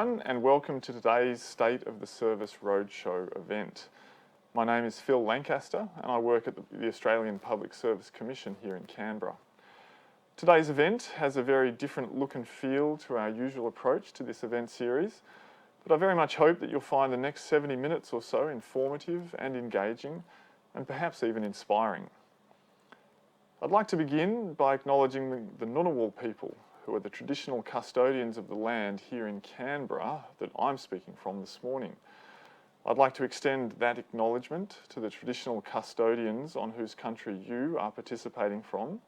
everyone, and welcome to today's State of the Service Roadshow event. My name is Phil Lancaster and I work at the Australian Public Service Commission here in Canberra. Today's event has a very different look and feel to our usual approach to this event series, but I very much hope that you'll find the next 70 minutes or so informative and engaging, and perhaps even inspiring. I'd like to begin by acknowledging the Ngunnawal people, who are the traditional custodians of the land here in Canberra that I'm speaking from this morning. I'd like to extend that acknowledgement to the traditional custodians on whose country you are participating from,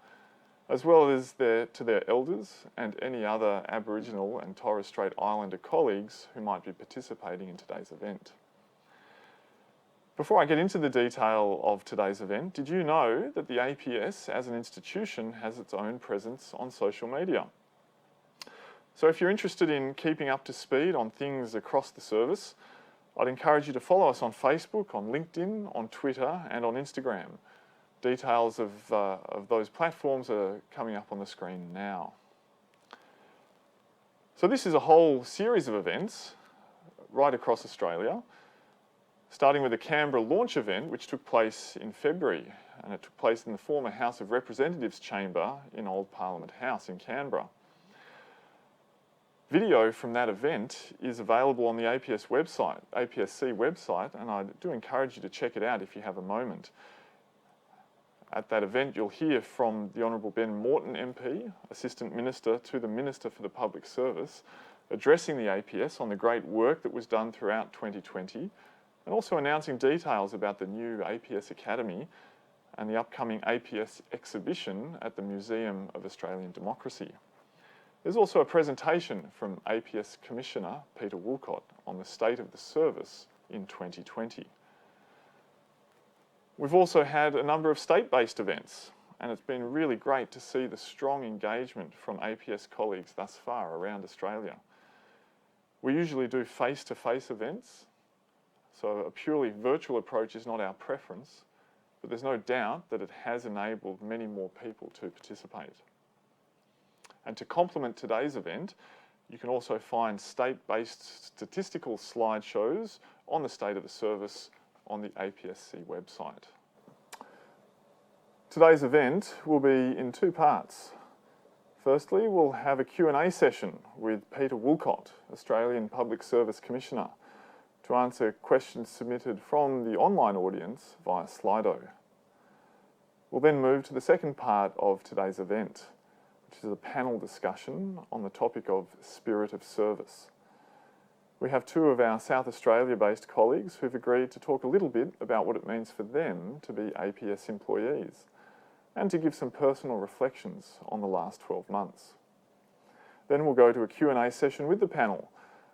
as well as to their elders and any other Aboriginal and Torres Strait Islander colleagues who might be participating in today's event. Before I get into the detail of today's event, did you know that the APS as an institution has its own presence on social media? So if you're interested in keeping up to speed on things across the service, I'd encourage you to follow us on Facebook, on LinkedIn, on Twitter and on Instagram. Details of those platforms are coming up on the screen now. So this is a whole series of events right across Australia, starting with the Canberra launch event, which took place in February, and it took place in the former House of Representatives chamber in Old Parliament House in Canberra. Video from that event is available on the APSC website, and I do encourage you to check it out if you have a moment. At that event, you'll hear from the Honourable Ben Morton MP, Assistant Minister to the Minister for the Public Service, addressing the APS on the great work that was done throughout 2020, and also announcing details about the new APS Academy and the upcoming APS exhibition at the Museum of Australian Democracy. There's also a presentation from APS Commissioner Peter Woolcott on the state of the service in 2020. We've also had a number of state-based events, and it's been really great to see the strong engagement from APS colleagues thus far around Australia. We usually do face-to-face events, so a purely virtual approach is not our preference, but there's no doubt that it has enabled many more people to participate. And to complement today's event, you can also find state-based statistical slideshows on the state of the service on the APSC website. Today's event will be in two parts. Firstly, we'll have a Q&A session with Peter Woolcott, Australian Public Service Commissioner, to answer questions submitted from the online audience via Slido. We'll then move to the second part of today's event, which is a panel discussion on the topic of spirit of service. We have two of our South Australia-based colleagues who've agreed to talk a little bit about what it means for them to be APS employees and to give some personal reflections on the last 12 months. Then we'll go to a Q&A session with the panel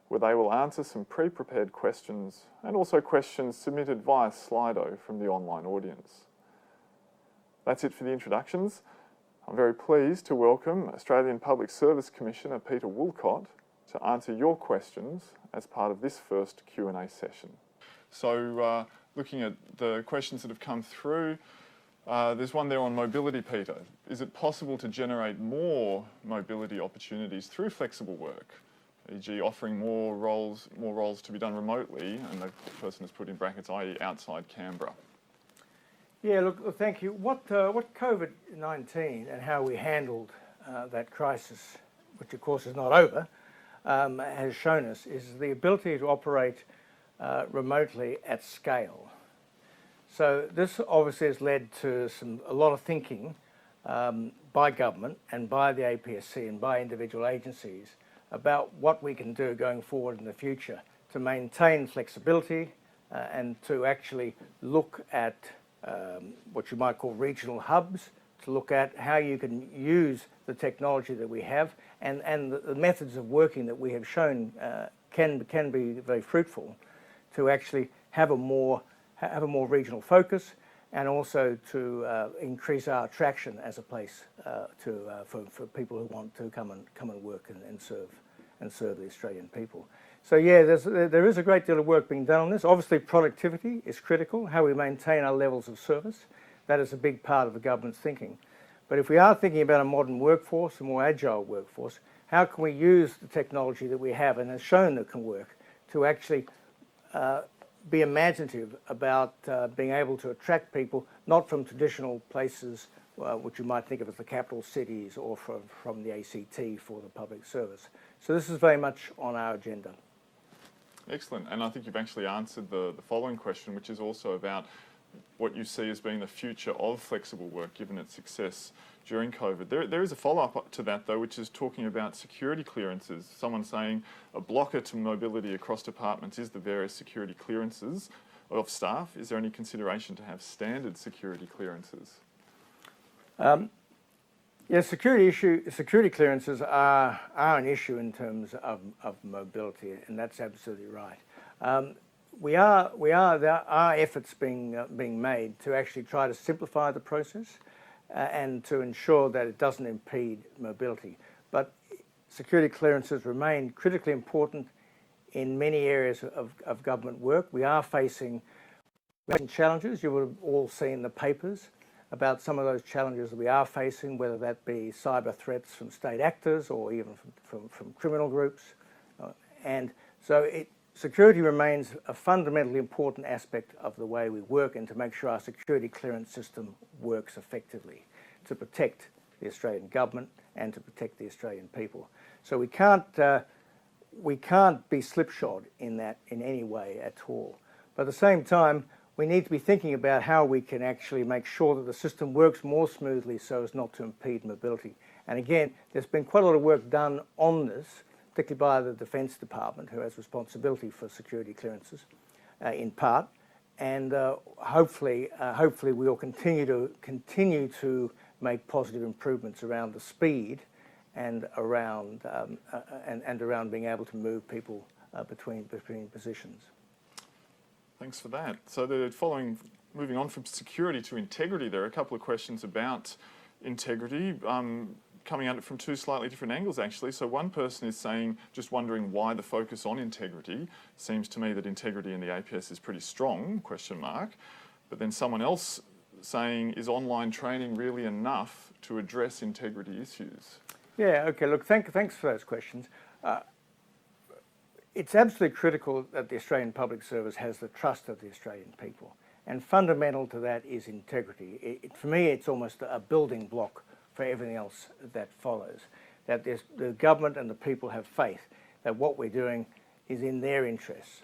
where they will answer some pre-prepared questions and also questions submitted via Slido from the online audience. That's it for the introductions. I'm very pleased to welcome Australian Public Service Commissioner Peter Woolcott to answer your questions as part of this first Q&A session. So looking at the questions that have come through, there's one there on mobility, Peter. Is it possible to generate more mobility opportunities through flexible work, e.g. offering more roles to be done remotely, and the person has put in brackets, i.e. outside Canberra? Yeah, look, thank you. What COVID-19 and how we handled that crisis, which of course is not over, has shown us is the ability to operate remotely at scale. So this obviously has led to a lot of thinking by government and by the APSC and by individual agencies about what we can do going forward in the future to maintain flexibility and to actually look at what you might call regional hubs, to look at how you can use the technology that we have and the methods of working that we have shown can be very fruitful to actually have a more regional focus and also to increase our attraction as a place for people who want to come and work and serve the Australian people. So yeah, there is a great deal of work being done on this. Obviously productivity is critical, how we maintain our levels of service. That is a big part of the government's thinking. But if we are thinking about a modern workforce, a more agile workforce, how can we use the technology that we have and has shown that can work to actually be imaginative about being able to attract people, not from traditional places which you might think of as the capital cities or from the ACT for the public service. So this is very much on our agenda. Excellent. And I think you've actually answered the following question, which is also about what you see as being the future of flexible work given its success during COVID. There is a follow-up to that though, which is talking about security clearances. Someone saying a blocker to mobility across departments is the various security clearances of staff. Is there any consideration to have standard security clearances? Yes, security clearances are an issue in terms of mobility, and that's absolutely right. There are efforts being made to actually try to simplify the process and to ensure that it doesn't impede mobility. But security clearances remain critically important in many areas of government work. We are facing challenges. You would have all seen the papers about some of those challenges that we are facing, whether that be cyber threats from state actors or even from criminal groups. And so security remains a fundamentally important aspect of the way we work and to make sure our security clearance system works effectively to protect the Australian government and to protect the Australian people. So we can't be slipshod in that in any way at all. But at the same time, we need to be thinking about how we can actually make sure that the system works more smoothly so as not to impede mobility. And again, there's been quite a lot of work done on this, particularly by the Defence Department, who has responsibility for security clearances, in part. And hopefully we'll continue to make positive improvements around the speed and around being able to move people between positions. Thanks for that. So moving on from security to integrity, there are a couple of questions about integrity coming at it from two slightly different angles actually. So one person is just wondering why the focus on integrity. Seems to me that integrity in the APS is pretty strong, question mark. But then someone else saying, is online training really enough to address integrity issues? Yeah, okay, look, thanks for those questions. It's absolutely critical that the Australian Public Service has the trust of the Australian people. And fundamental to that is integrity. For me, it's almost a building block for everything else that follows. That the government and the people have faith that what we're doing is in their interests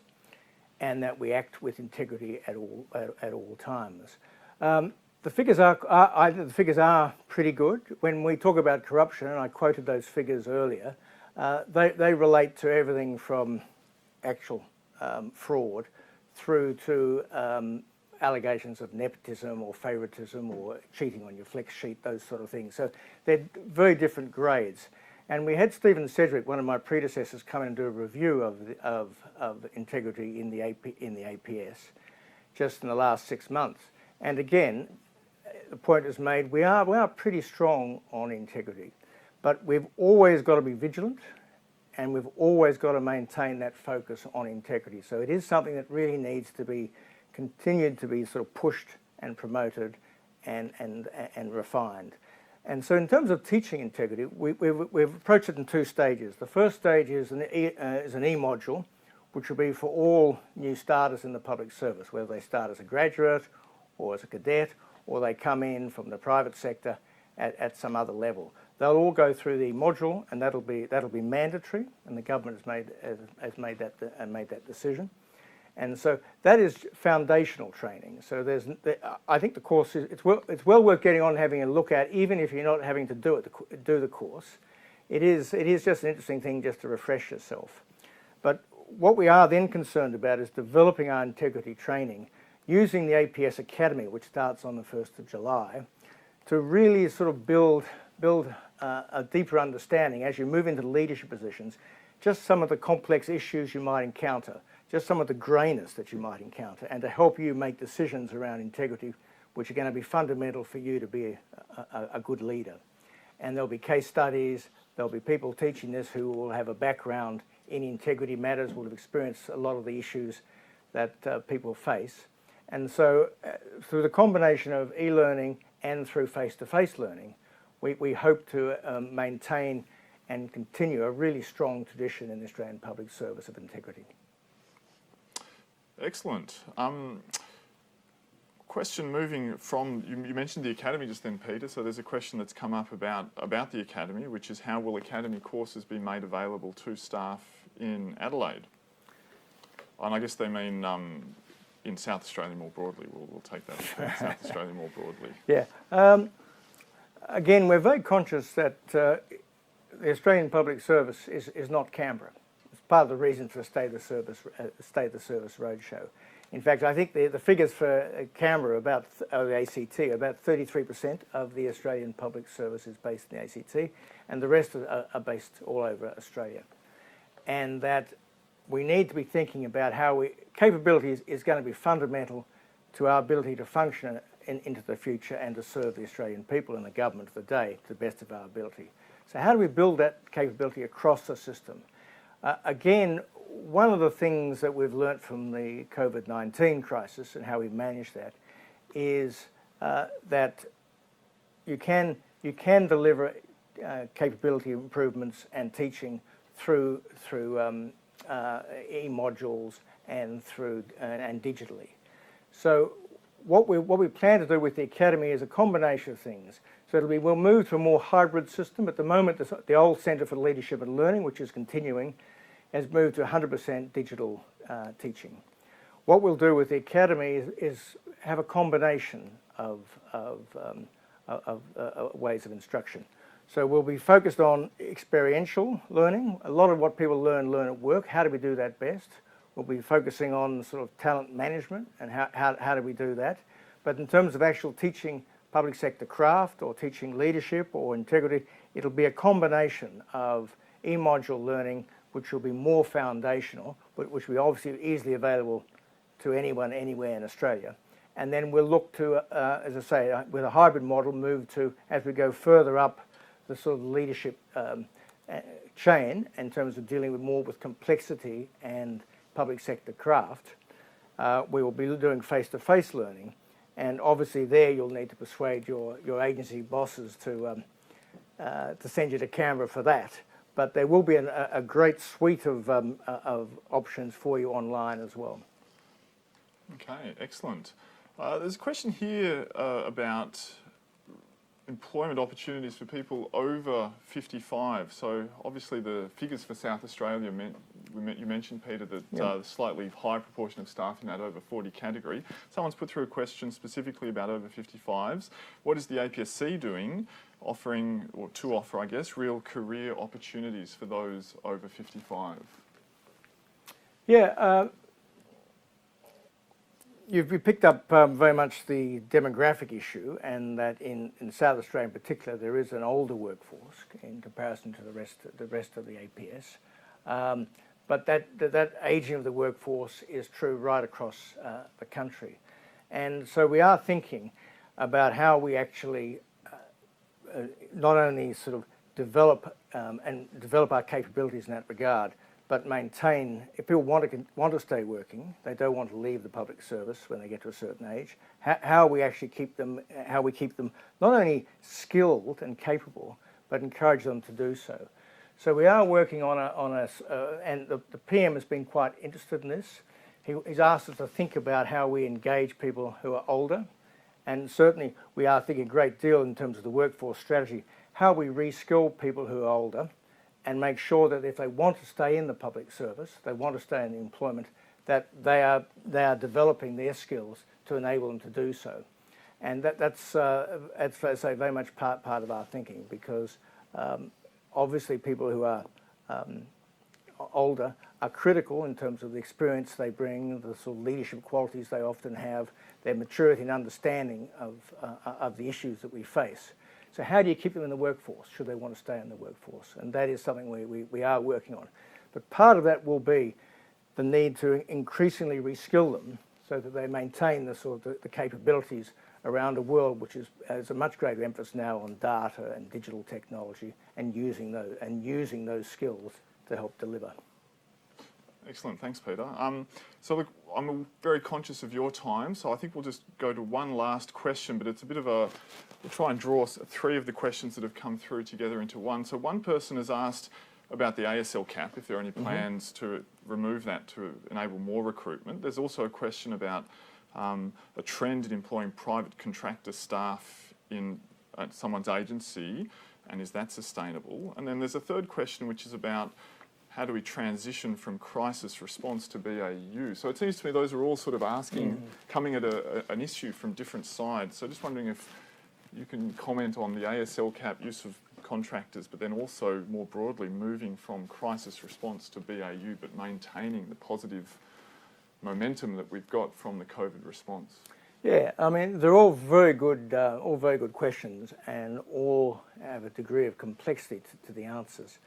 and that we act with integrity at all times. The figures are pretty good. When we talk about corruption, and I quoted those figures earlier, they relate to everything from actual fraud through to allegations of nepotism or favouritism or cheating on your flex sheet, those sort of things. So they're very different grades. And we had Stephen Sedgwick, one of my predecessors, come in and do a review of integrity in the APS just in the last 6 months. And again, the point is made, we are pretty strong on integrity. But we've always got to be vigilant and we've always got to maintain that focus on integrity. So it is something that really needs to be continued to be sort of pushed and promoted and refined. And so in terms of teaching integrity, we've approached it in 2 stages. The first stage is an e-module, which will be for all new starters in the public service, whether they start as a graduate or as a cadet, or they come in from the private sector at some other level. They'll all go through the module, and that'll be mandatory, and the government has made that decision. And so that is foundational training. So I think the course it's well worth getting on and having a look at, even if you're not having to do the course. It is just an interesting thing just to refresh yourself. But what we are then concerned about is developing our integrity training using the APS Academy, which starts on the 1st of July, to really sort of build a deeper understanding as you move into leadership positions, just some of the complex issues you might encounter, just some of the greyness that you might encounter, and to help you make decisions around integrity, which are going to be fundamental for you to be a good leader. And there'll be case studies, there'll be people teaching this who will have a background in integrity matters, will have experienced a lot of the issues that people face. And so through the combination of e-learning and through face-to-face learning, we hope to maintain and continue a really strong tradition in the Australian public service of integrity. Excellent. Question moving from, you mentioned the Academy just then, Peter, so there's a question that's come up about the Academy, which is how will Academy courses be made available to staff in Adelaide? And I guess they mean in South Australia more broadly. We'll take that as South Australia more broadly. Yeah. Again, we're very conscious that the Australian public service is not Canberra. It's part of the reason for the State of the Service Roadshow. In fact, I think the figures for Canberra about the ACT are about 33% of the Australian public service is based in the ACT, and the rest are based all over Australia. And that we need to be thinking about how capability is going to be fundamental to our ability to function into the future and to serve the Australian people and the government of the day to the best of our ability. So how do we build that capability across the system? Again, one of the things that we've learnt from the COVID-19 crisis and how we manage that is that you can deliver capability improvements and teaching through e-modules and and digitally. So what we plan to do with the Academy is a combination of things. So we'll move to a more hybrid system. At the moment, the old Centre for Leadership and Learning, which is continuing, has moved to 100% digital teaching. What we'll do with the Academy is have a combination of ways of instruction. So we'll be focused on experiential learning. A lot of what people learn at work. How do we do that best? We'll be focusing on sort of talent management and how do we do that. But in terms of actual teaching public sector craft or teaching leadership or integrity, it'll be a combination of e-module learning, which will be more foundational, but which will be obviously easily available to anyone, anywhere in Australia. And then we'll look to, as I say, with a hybrid model, move to, as we go further up the sort of leadership chain in terms of dealing with complexity and public sector craft, we will be doing face-to-face learning. And obviously there you'll need to persuade your agency bosses to send you to Canberra for that. But there will be a great suite of options for you online as well. Okay, excellent. There's a question here about employment opportunities for people over 55. So obviously the figures for South Australia you mentioned, Peter, that a slightly high proportion of staff in that over 40 category. Someone's put through a question specifically about over 55s. What is the APSC doing, to offer, I guess, real career opportunities for those over 55? Yeah, you've picked up very much the demographic issue, and that in South Australia in particular there is an older workforce in comparison to the rest of the APS. But that ageing of the workforce is true right across the country. And so we are thinking about how we actually not only sort of develop our capabilities in that regard, but maintain, if people want to stay working, they don't want to leave the public service when they get to a certain age, how we keep them not only skilled and capable, but encourage them to do so. So we are working and the PM has been quite interested in this. He's asked us to think about how we engage people who are older, and certainly we are thinking a great deal in terms of the workforce strategy, how we reskill people who are older and make sure that if they want to stay in the public service, they want to stay in the employment, that they are developing their skills to enable them to do so. And that's as I say, very much part of our thinking, because obviously people who are older are critical in terms of the experience they bring, the sort of leadership qualities they often have, their maturity and understanding of the issues that we face. So how do you keep them in the workforce, should they want to stay in the workforce? And that is something we are working on. But part of that will be the need to increasingly reskill them so that they maintain the sort of the capabilities around a world which has a much greater emphasis now on data and digital technology and using those skills to help deliver. Excellent, thanks Peter. So look, I'm very conscious of your time, so I think we'll just go to one last question, but it's a bit of a, we'll try and draw three of the questions that have come through together into one. So one person has asked about the ASL cap, if there are any plans to remove that to enable more recruitment. There's also a question about a trend in employing private contractor staff in someone's agency, and is that sustainable? And then there's a third question which is about how do we transition from crisis response to BAU? So it seems to me those are all sort of asking, coming at an issue from different sides. So just wondering if you can comment on the ASL cap, use of contractors, but then also more broadly moving from crisis response to BAU, but maintaining the positive momentum that we've got from the COVID response. Yeah, I mean, they're all very good questions, and all have a degree of complexity to the answers.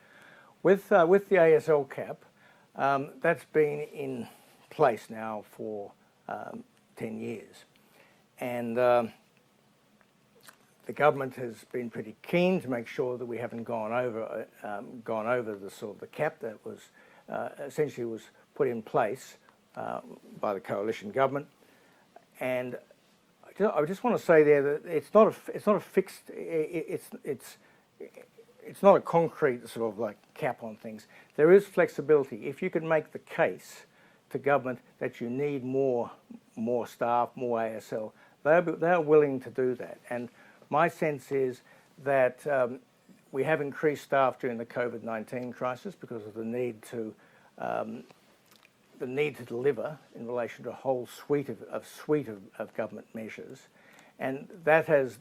With the ASL cap, that's been in place now for 10 years, and the government has been pretty keen to make sure that we haven't gone over the sort of the cap that was essentially was put in place by the coalition government. And I just want to say there that it's not a fixed, it's not a concrete sort of like cap on things. There is flexibility. If you can make the case to government that you need more staff, more ASL, they're willing to do that. And my sense is that we have increased staff during the COVID-19 crisis because of the need to deliver in relation to a whole suite of government measures, and that has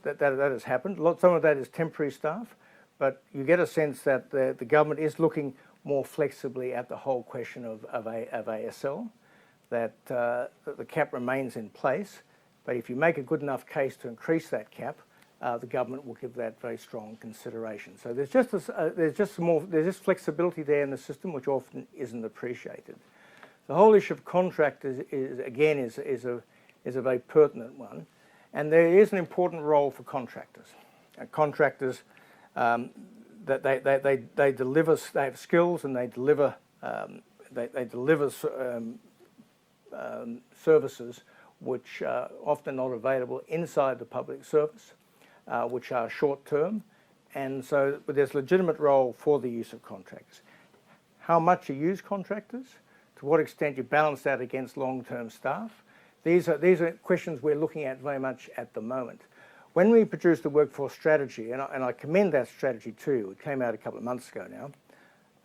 happened. Some of that is temporary staff, but you get a sense that the government is looking more flexibly at the whole question of ASL, that the cap remains in place, but if you make a good enough case to increase that cap, the government will give that very strong consideration. So there's just flexibility there in the system, which often isn't appreciated. The whole issue of contractors is a very pertinent one, and there is an important role for contractors. Contractors that they deliver, they have skills, and they deliver services which are often not available inside the public service, which are short term, and so there's legitimate role for the use of contractors. How much you use contractors, to what extent you balance that against long-term staff, these are questions we're looking at very much at the moment. When we produced the workforce strategy, and I commend that strategy to you, it came out a couple of months ago now,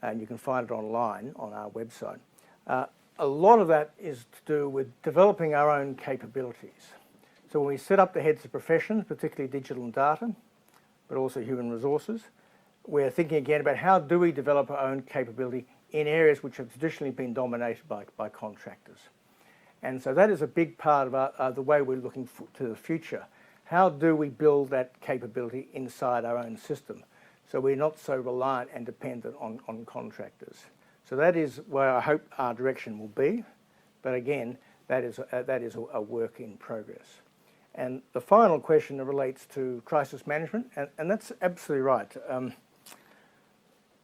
and you can find it online on our website. A lot of that is to do with developing our own capabilities. So when we set up the heads of professions, particularly digital and data, but also human resources, we're thinking again about how do we develop our own capability in areas which have traditionally been dominated by contractors. And so that is a big part of the way we're looking to the future. How do we build that capability inside our own system so we're not so reliant and dependent on contractors? So that is where I hope our direction will be, but again, that is a work in progress. And the final question relates to crisis management, and that's absolutely right.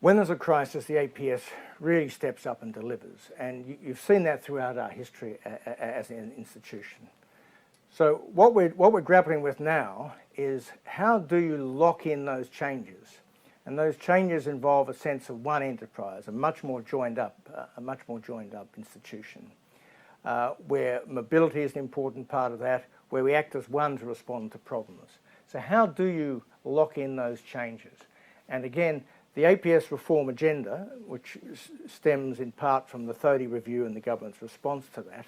When there's a crisis, the APS really steps up and delivers, and you've seen that throughout our history as an institution. So what we're grappling with now is how do you lock in those changes? And those changes involve a sense of one enterprise, a much more joined up institution, where mobility is an important part of that, where we act as one to respond to problems. So how do you lock in those changes? And again, the APS reform agenda, which stems in part from the 30 review and the government's response to that,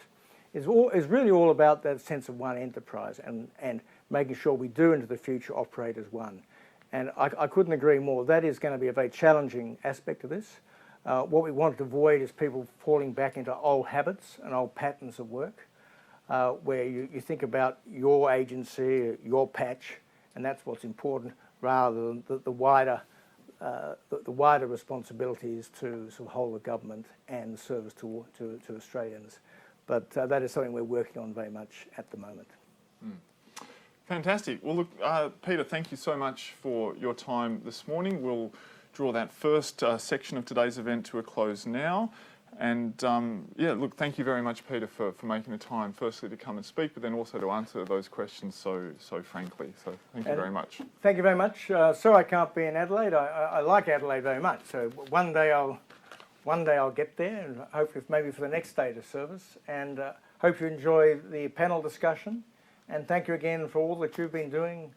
is really all about that sense of one enterprise and making sure we do into the future operate as one. And I couldn't agree more. That is going to be a very challenging aspect of this. What we want to avoid is people falling back into old habits and old patterns of work, where you think about your agency, your patch, and that's what's important, rather than the wider responsibilities to sort of whole of government and service to Australians. But that is something we're working on very much at the moment. Fantastic. Well, look, Peter, thank you so much for your time this morning. We'll draw that first section of today's event to a close now. And yeah, look, thank you very much, Peter, for making the time, firstly to come and speak, but then also to answer those questions so frankly. So thank you very much. Thank you very much. Sorry I can't be in Adelaide. I like Adelaide very much. So one day I'll get there, and hopefully maybe for the next state of service. And hope you enjoy the panel discussion. And thank you again for all that you've been doing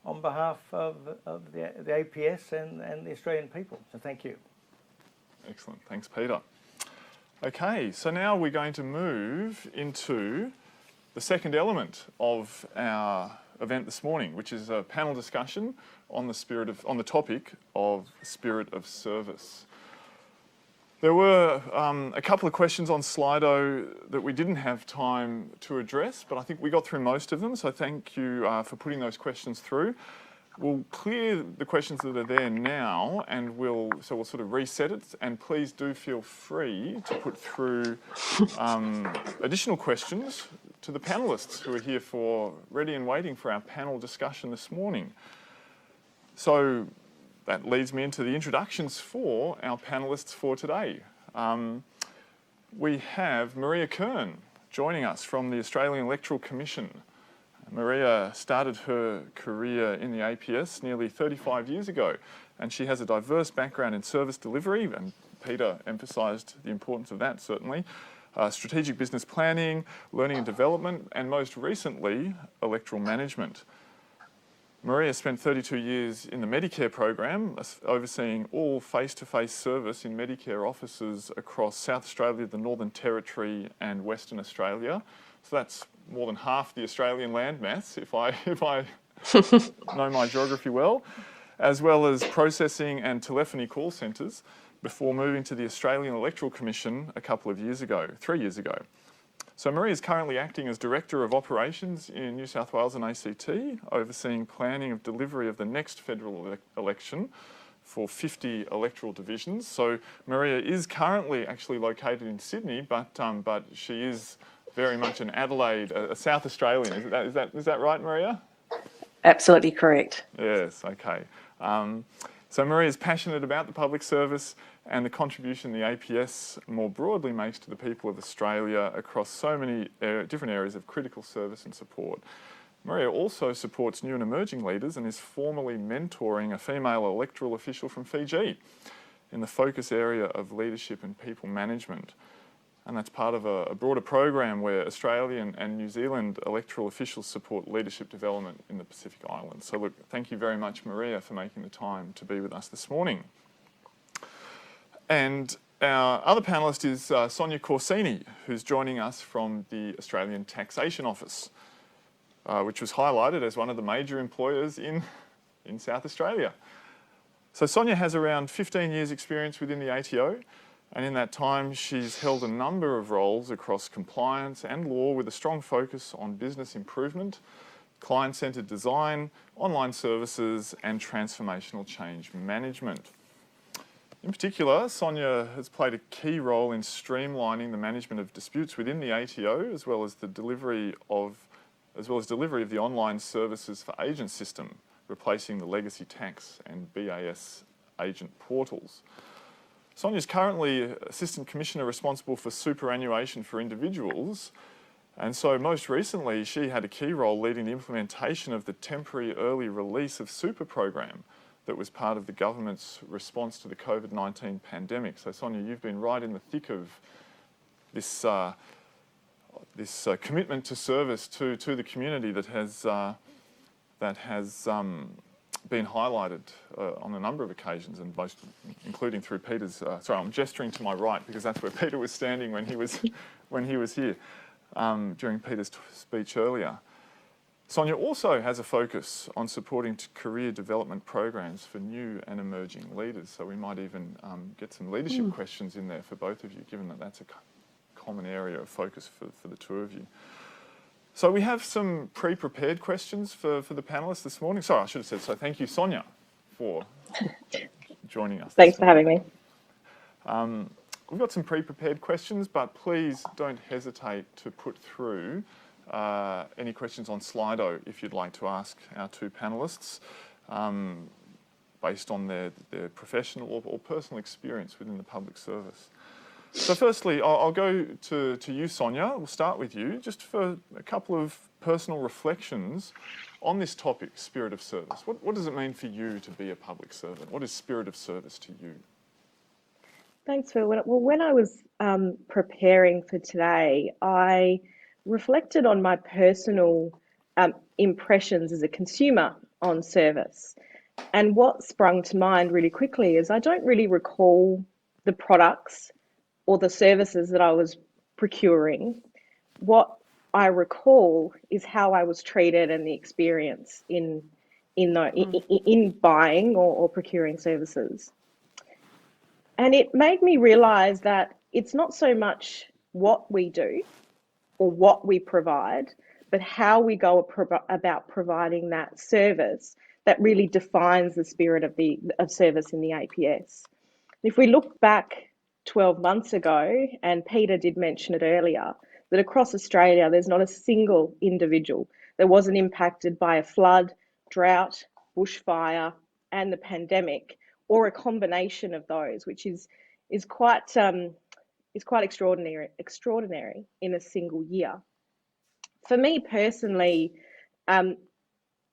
on behalf of the APS and the Australian people. So thank you. Excellent. Thanks, Peter. Okay, so now we're going to move into the second element of our event this morning, which is a panel discussion on the topic of spirit of service. There were a couple of questions on Slido that we didn't have time to address, but I think we got through most of them, so thank you for putting those questions through. We'll clear the questions that are there now, and we'll sort of reset it, and please do feel free to put through additional questions to the panellists who are here ready and waiting for our panel discussion this morning. So that leads me into the introductions for our panellists for today. We have Maria Kern joining us from the Australian Electoral Commission. Maria started her career in the APS nearly 35 years ago, and she has a diverse background in service delivery, and Peter emphasised the importance of that certainly, strategic business planning, learning and development, and most recently, electoral management. Maria spent 32 years in the Medicare program, overseeing all face-to-face service in Medicare offices across South Australia, the Northern Territory and Western Australia. So that's more than half the Australian landmass, if I know my geography well, as well as processing and telephony call centres before moving to the Australian Electoral Commission 3 years ago. So Maria is currently acting as Director of Operations in New South Wales and ACT, overseeing planning of delivery of the next federal election for 50 electoral divisions. So Maria is currently actually located in Sydney, but she is very much an Adelaide, a South Australian. Is that right, Maria? Absolutely correct. Yes, okay. So Maria is passionate about the public service and the contribution the APS more broadly makes to the people of Australia across so many different areas of critical service and support. Maria also supports new and emerging leaders and is formally mentoring a female electoral official from Fiji in the focus area of leadership and people management. And that's part of a broader program where Australian and New Zealand electoral officials support leadership development in the Pacific Islands. So look, thank you very much, Maria, for making the time to be with us this morning. And our other panellist is Sonia Corsini, who's joining us from the Australian Taxation Office, which was highlighted as one of the major employers in South Australia. So Sonia has around 15 years' experience within the ATO, and in that time she's held a number of roles across compliance and law with a strong focus on business improvement, client-centred design, online services and transformational change management. In particular, Sonia has played a key role in streamlining the management of disputes within the ATO, as well as delivery of the online services for agent system, replacing the legacy tax and BAS agent portals. Sonia is currently Assistant Commissioner responsible for superannuation for individuals, and so most recently she had a key role leading the implementation of the temporary early release of super program that was part of the government's response to the COVID-19 pandemic. So Sonia, you've been right in the thick of this commitment to service to the community that has been highlighted on a number of occasions, and including through Peter's. Sorry, I'm gesturing to my right because that's where Peter was standing when he was here during Peter's speech earlier. Sonia also has a focus on supporting career development programs for new and emerging leaders. So we might even get some leadership questions in there for both of you, given that that's a common area of focus for the two of you. So we have some pre-prepared questions for the panellists this morning. Sorry, I should have said so. Thank you, Sonia, for joining us. Thanks for having me. We've got some pre-prepared questions, but please don't hesitate to put through any questions on Slido if you'd like to ask our two panellists based on their professional or personal experience within the public service. So firstly, I'll go to you, Sonia. We'll start with you, just for a couple of personal reflections on this topic, spirit of service. What does it mean for you to be a public servant? What is spirit of service to you? Thanks, Phil. When I was preparing for today, I reflected on my personal impressions as a consumer on service. And what sprung to mind really quickly is I don't really recall the products or the services that I was procuring. What I recall is how I was treated and the experience in buying or procuring services. And it made me realize that it's not so much what we do or what we provide, but how we go about providing that service that really defines the spirit of service in the APS. If we look back 12 months ago, and Peter did mention it earlier, that across Australia there's not a single individual that wasn't impacted by a flood, drought, bushfire, and the pandemic, or a combination of those, which is quite extraordinary in a single year. For me personally,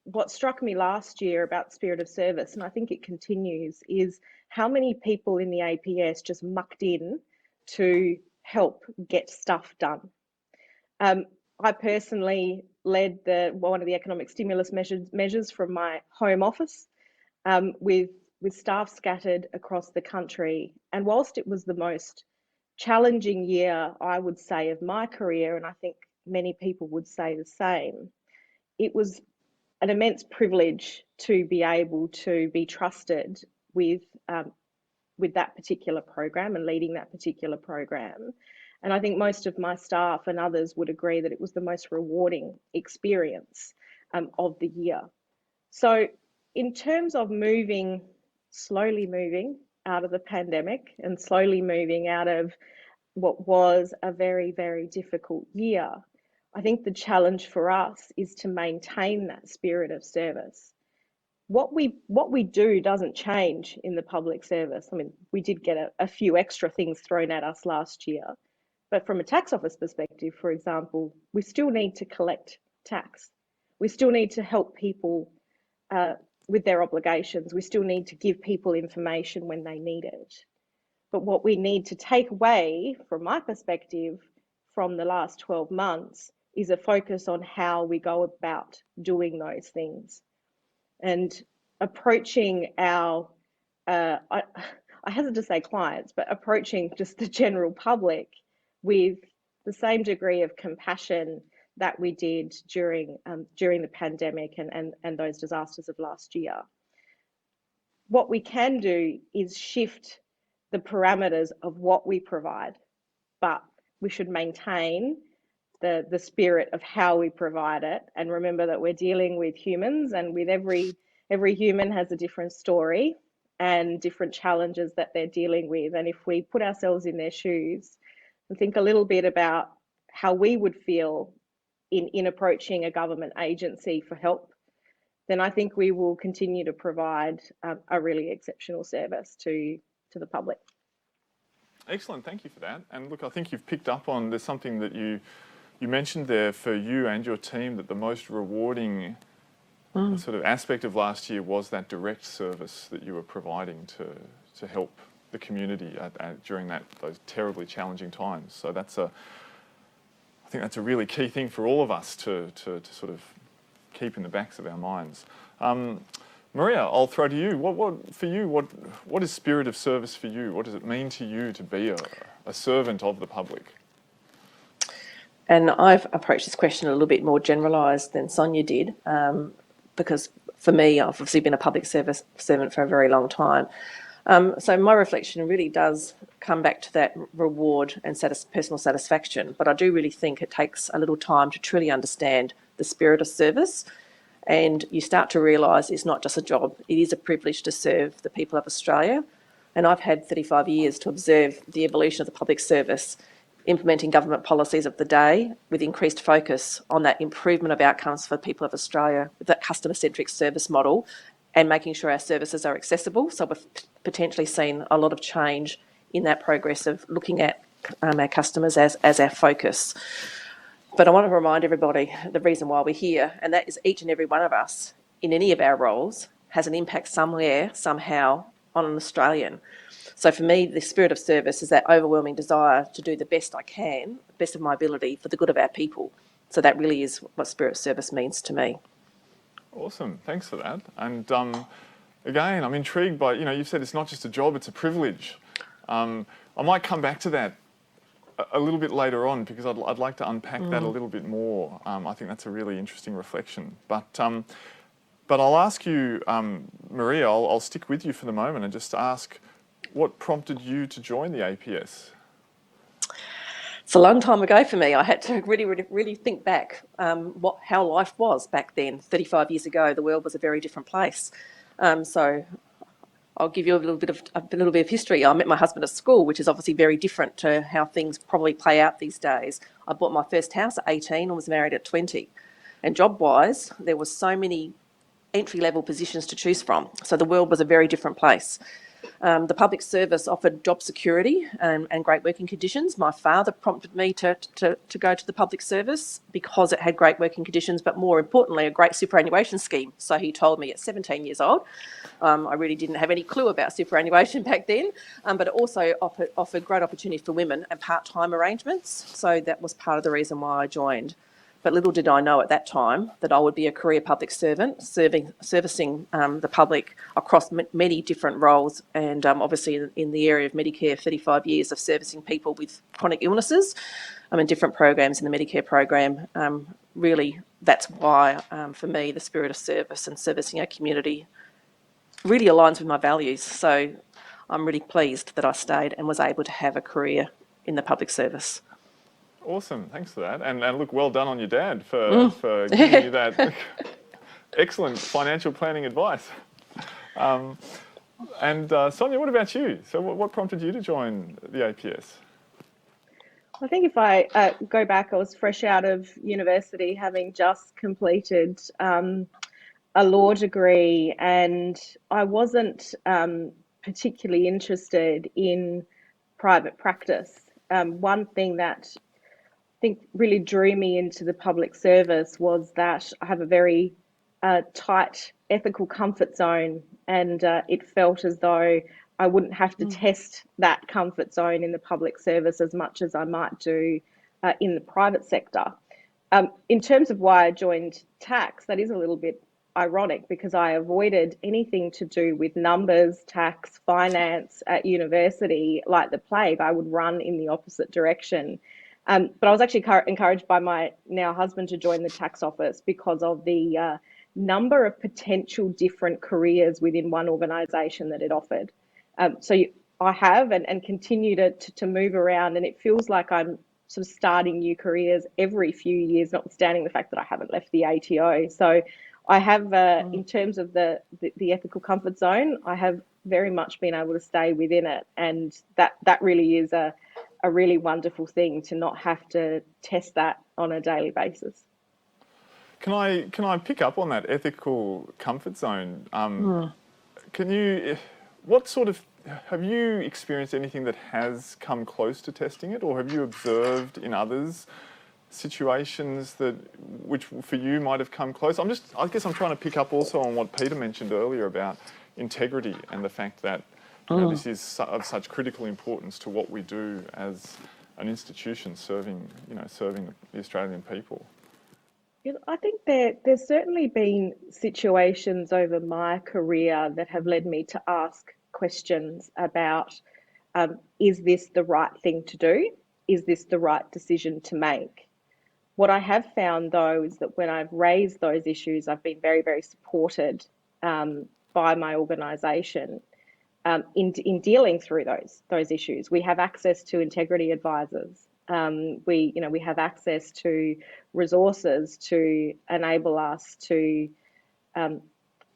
what struck me last year about spirit of service, and I think it continues, is how many people in the APS just mucked in to help get stuff done. I personally led one of the economic stimulus measures from my home office, with staff scattered across the country. And whilst it was the most challenging year, I would say, of my career, and I think many people would say the same, it was an immense privilege to be able to be trusted with that particular program and leading that particular program. And I think most of my staff and others would agree that it was the most rewarding experience of the year. So in terms of slowly moving out of the pandemic and slowly moving out of what was a very, very difficult year, I think the challenge for us is to maintain that spirit of service. What we do doesn't change in the public service. I mean, we did get a few extra things thrown at us last year, but from a tax office perspective, for example, we still need to collect tax. We still need to help people with their obligations. We still need to give people information when they need it. But what we need to take away, from my perspective, from the last 12 months is a focus on how we go about doing those things. And approaching our, I hesitate to say clients, but approaching just the general public with the same degree of compassion that we did during the pandemic and those disasters of last year. What we can do is shift the parameters of what we provide, but we should maintain the spirit of how we provide it, and remember that we're dealing with humans, and with every human has a different story and different challenges that they're dealing with. And if we put ourselves in their shoes and think a little bit about how we would feel in approaching a government agency for help, then I think we will continue to provide a really exceptional service to the public. Excellent, thank you for that. And look, I think you've picked up on, there's something that you mentioned there for you and your team, that the most rewarding sort of aspect of last year was that direct service that you were providing to help the community during those terribly challenging times. So I think that's a really key thing for all of us to sort of keep in the backs of our minds. Maria, I'll throw to you. What is spirit of service for you? What does it mean to you to be a servant of the public? And I've approached this question a little bit more generalised than Sonia did, because for me, I've obviously been a public service servant for a very long time. So my reflection really does come back to that reward and personal satisfaction. But I do really think it takes a little time to truly understand the spirit of service. And you start to realise it's not just a job, it is a privilege to serve the people of Australia. And I've had 35 years to observe the evolution of the public service, implementing government policies of the day with increased focus on that improvement of outcomes for the people of Australia, with that customer-centric service model, and making sure our services are accessible. So we've potentially seen a lot of change in that progress of looking at our customers as our focus. But I want to remind everybody the reason why we're here, and that is each and every one of us in any of our roles has an impact somewhere, somehow, on an Australian. So for me, the spirit of service is that overwhelming desire to do the best I can, best of my ability, for the good of our people. So that really is what spirit of service means to me. Awesome, thanks for that. And again, I'm intrigued by, you've said it's not just a job, it's a privilege. I might come back to that a little bit later on because I'd like to unpack that a little bit more. I think that's a really interesting reflection. But I'll ask you, Maria, I'll stick with you for the moment and just ask, what prompted you to join the APS? It's a long time ago for me. I had to really think back how life was back then. 35 years ago, the world was a very different place. So I'll give you a little bit of history. I met my husband at school, which is obviously very different to how things probably play out these days. I bought my first house at 18 and was married at 20. And job-wise, there was so many entry-level positions to choose from. So the world was a very different place. The public service offered job security and great working conditions. My father prompted me to go to the public service because it had great working conditions, but more importantly, a great superannuation scheme. So he told me at 17 years old. I really didn't have any clue about superannuation back then, but it also offered great opportunity for women and part-time arrangements. So that was part of the reason why I joined. But little did I know at that time that I would be a career public servant, servicing the public across many different roles, and obviously in the area of Medicare, 35 years of servicing people with chronic illnesses and different programs in the Medicare program. Really, that's why, for me, the spirit of service and servicing our community really aligns with my values. So I'm really pleased that I stayed and was able to have a career in the public service. Awesome, thanks for that. And look, well done on your dad for giving you that excellent financial planning advice. Sonia, what about you? So what prompted you to join the APS? I think if I go back, I was fresh out of university, having just completed a law degree, and I wasn't particularly interested in private practice. One thing that I think really drew me into the public service was that I have a very tight ethical comfort zone, and it felt as though I wouldn't have to test that comfort zone in the public service as much as I might do in the private sector. In terms of why I joined tax, that is a little bit ironic because I avoided anything to do with numbers, tax, finance at university like the plague. I would run in the opposite direction. But I was actually encouraged by my now husband to join the tax office because of the number of potential different careers within one organisation that it offered. I have and continue to move around, and it feels like I'm sort of starting new careers every few years, notwithstanding the fact that I haven't left the ATO. So I have, in terms of the ethical comfort zone, I have very much been able to stay within it, and that really is a really wonderful thing to not have to test that on a daily basis. Can I pick up on that ethical comfort zone? Have you experienced anything that has come close to testing it, or have you observed in others situations which for you might have come close? I guess I'm trying to pick up also on what Peter mentioned earlier about integrity and the fact that this is of such critical importance to what we do as an institution serving the Australian people. I think there's certainly been situations over my career that have led me to ask questions about, is this the right thing to do? Is this the right decision to make? What I have found, though, is that when I've raised those issues, I've been very, very supported by my organisation in dealing through those issues. We have access to integrity advisors. We have access to resources to enable us to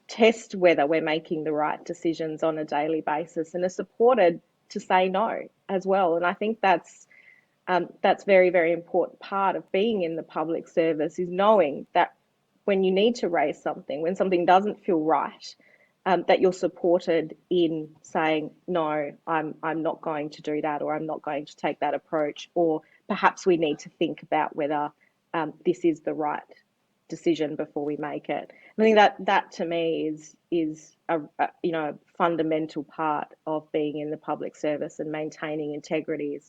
test whether we're making the right decisions on a daily basis, and are supported to say no as well. And I think that's very, very important part of being in the public service, is knowing that when you need to raise something, when something doesn't feel right, that you're supported in saying, no, I'm not going to do that, or I'm not going to take that approach, or perhaps we need to think about whether this is the right decision before we make it. I think that to me is a fundamental part of being in the public service and maintaining integrity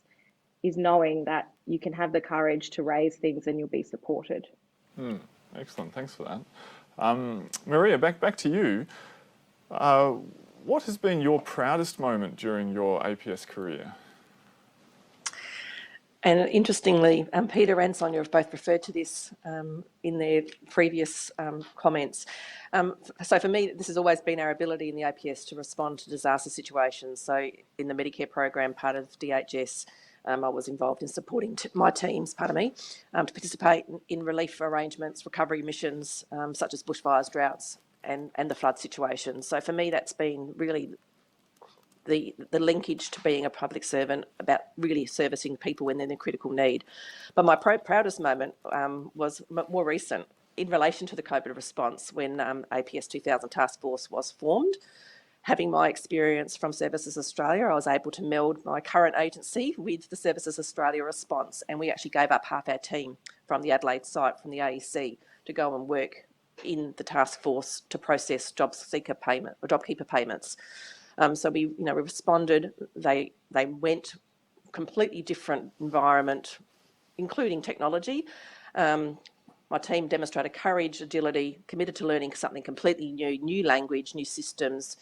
is knowing that you can have the courage to raise things and you'll be supported. Excellent, thanks for that. Maria, back to you. What has been your proudest moment during your APS career? And interestingly, Peter and Sonia have both referred to this in their previous comments. So for me, this has always been our ability in the APS to respond to disaster situations. So in the Medicare program, part of DHS, I was involved in supporting my teams, to participate in relief arrangements, recovery missions, such as bushfires, droughts, and the flood situations. So for me, that's been really the linkage to being a public servant, about really servicing people when they're in critical need. But my proudest moment was more recent in relation to the COVID response when APS 2000 Task Force was formed. Having my experience from Services Australia, I was able to meld my current agency with the Services Australia response, and we actually gave up half our team from the Adelaide site, from the AEC, to go and work in the task force to process JobKeeper payments. So we responded. They went completely different environment, including technology. My team demonstrated courage, agility, committed to learning something completely new language, new systems,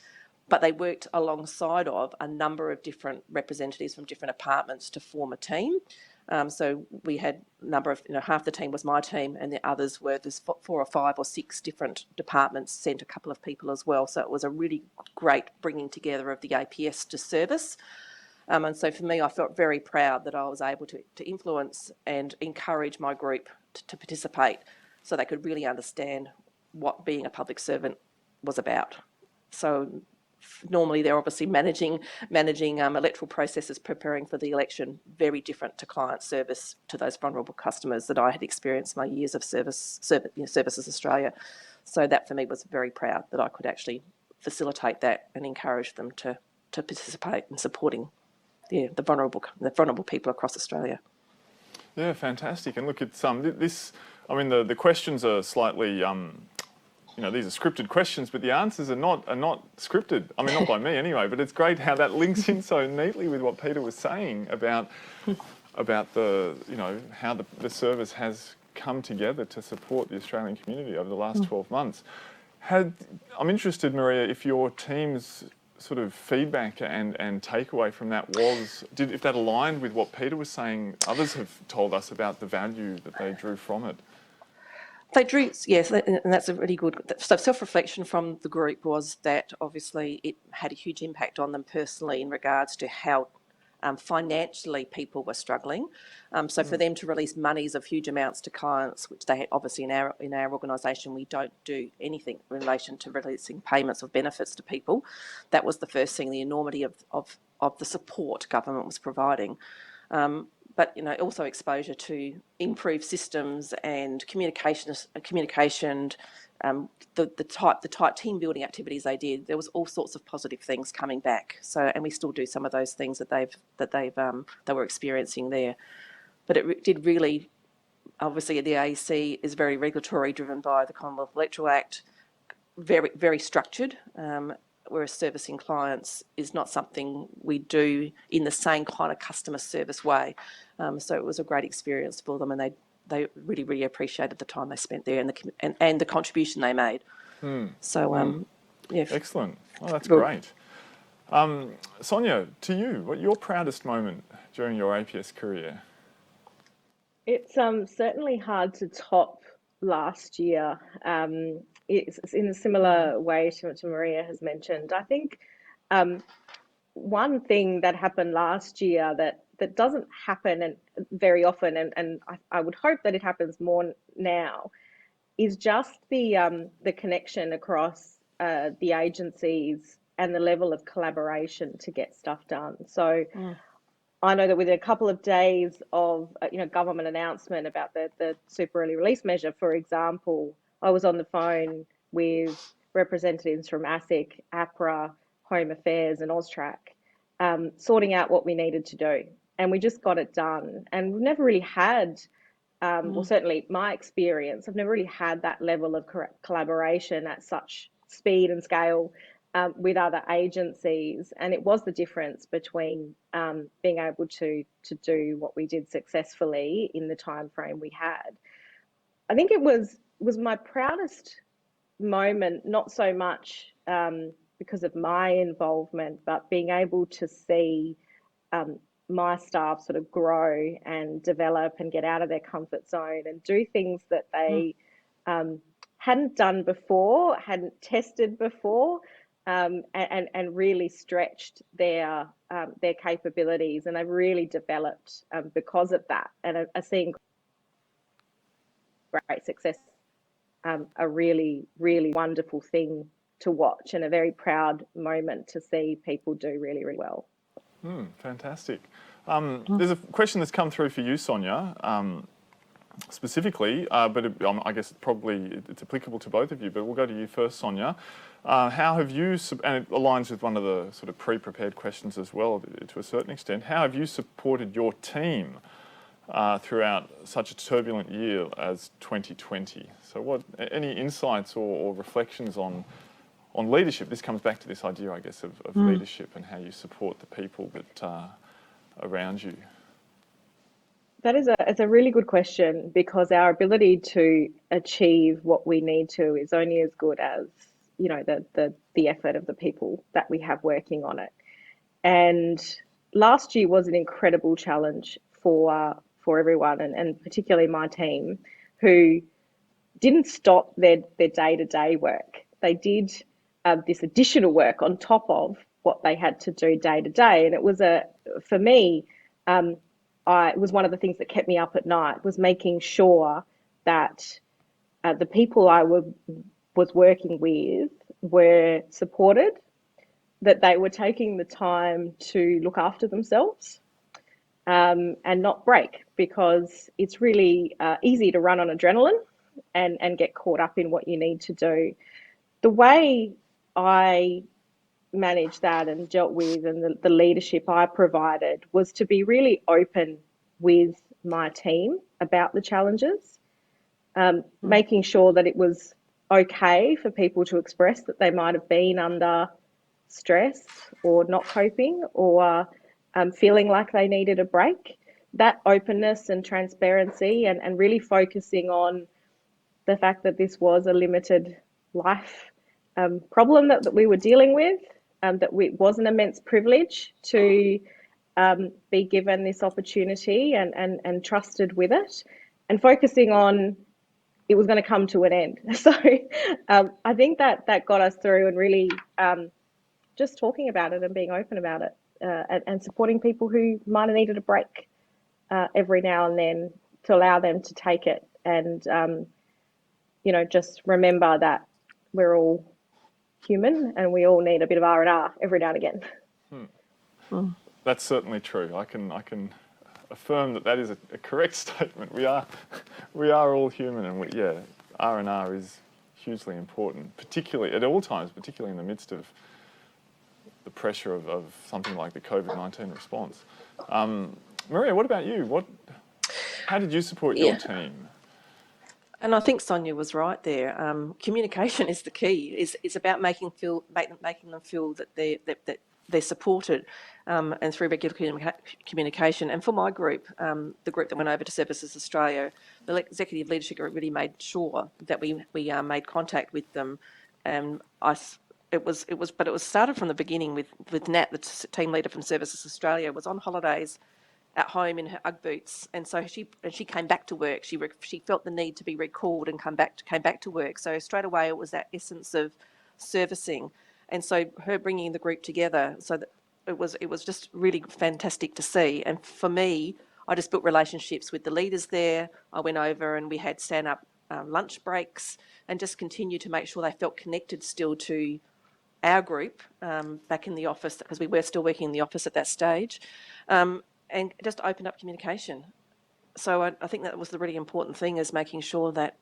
but they worked alongside of a number of different representatives from different departments to form a team. So we had a number of, half the team was my team, and the others were, there's 4 or 5 or 6 different departments sent a couple of people as well. So it was a really great bringing together of the APS to service. And so for me, I felt very proud that I was able to influence and encourage my group to participate, so they could really understand what being a public servant was about. So normally they're obviously managing electoral processes, preparing for the election, very different to client service to those vulnerable customers that I had experienced my years of Services Australia. So that for me was very proud that I could actually facilitate that and encourage them to participate in supporting the vulnerable people across Australia. Yeah, fantastic. And look, it's this. I mean, the questions are slightly, these are scripted questions, but the answers are not scripted. I mean, not by me anyway. But it's great how that links in so neatly with what Peter was saying about the how the service has come together to support the Australian community over the last 12 months. I'm interested, Maria, if your team's sort of feedback and takeaway from that was, if that aligned with what Peter was saying. Others have told us about the value that they drew from it. They drew, yes, and that's a really good. So self-reflection from the group was that obviously it had a huge impact on them personally in regards to how financially people were struggling. So for them to release monies of huge amounts to clients, which they had, obviously in our organisation we don't do anything in relation to releasing payments of benefits to people. That was the first thing, the enormity of the support government was providing. But also exposure to improved systems and communication. The type team building activities they did. There was all sorts of positive things coming back. So, and we still do some of those things that they were experiencing there. But it did really, obviously, the AEC is very regulatory, driven by the Commonwealth Electoral Act, very very structured. Whereas servicing clients is not something we do in the same kind of customer service way. So it was a great experience for them, and they really, really appreciated the time they spent there and the contribution they made. So, yeah. Excellent. Oh, that's great. Sonia, to you, what's your proudest moment during your APS career? It's certainly hard to top last year. It's in a similar way to what Maria has mentioned. I think one thing that happened last year that doesn't happen very often, and I would hope that it happens more now, is just the connection across the agencies and the level of collaboration to get stuff done. So I know that within a couple of days of government announcement about the super early release measure, for example, I was on the phone with representatives from ASIC, APRA, Home Affairs and AUSTRAC, sorting out what we needed to do. And we just got it done. And we've never really had, well, certainly my experience, I've never really had that level of collaboration at such speed and scale with other agencies. And it was the difference between being able to do what we did successfully in the time frame we had. I think it was my proudest moment, not so much because of my involvement, but being able to see my staff sort of grow and develop and get out of their comfort zone and do things that they hadn't done before, hadn't tested before, and really stretched their capabilities, and they've really developed because of that, and are seeing great success. A really, really wonderful thing to watch, and a very proud moment to see people do really, really well. Fantastic. There's a question that's come through for you, Sonia, specifically, but I guess probably it's applicable to both of you, but we'll go to you first, Sonia. How have you, and it aligns with one of the sort of pre-prepared questions as well, to a certain extent, how have you supported your team throughout such a turbulent year as 2020? So any insights or reflections on leadership? This comes back to this idea, I guess, of leadership and how you support the people that are around you. That is a really good question, because our ability to achieve what we need to is only as good as, you know, the effort of the people that we have working on it. And last year was an incredible challenge for everyone, and particularly my team, who didn't stop their day-to-day work. They did this additional work on top of what they had to do day to day. And it was for me, it was one of the things that kept me up at night, was making sure that the people I was working with were supported, that they were taking the time to look after themselves and not break, because it's really easy to run on adrenaline and get caught up in what you need to do. The way I managed that and dealt with, and the leadership I provided, was to be really open with my team about the challenges, making sure that it was okay for people to express that they might have been under stress or not coping, or feeling like they needed a break. That openness and transparency, and really focusing on the fact that this was a limited life problem that we were dealing with, that it was an immense privilege to be given this opportunity and trusted with it, and focusing on it was going to come to an end. So I think that got us through, and really just talking about it and being open about it, and supporting people who might have needed a break every now and then, to allow them to take it, and just remember that we're all human and we all need a bit of R&R every now and again. That's certainly true. I can affirm that is a correct statement. We are all human, and R&R is hugely important, particularly at all times, particularly in the midst of the pressure of something like the COVID-19 response. Maria, what about you? How did you support your team? And I think Sonia was right there. Communication is the key. It's about making them feel that they're supported, and through regular communication. And for my group, the group that went over to Services Australia, the executive leadership group really made sure that we made contact with them. And it was started from the beginning with Nat, the team leader from Services Australia, was on holidays at home in her Ugg boots, and so she came back to work. She felt the need to be recalled and came back to work. So straight away it was that essence of servicing, and so her bringing the group together. So that it was just really fantastic to see. And for me, I just built relationships with the leaders there. I went over and we had stand up lunch breaks, and just continued to make sure they felt connected still to our group back in the office, because we were still working in the office at that stage. And just open up communication. So I think that was the really important thing, is making sure that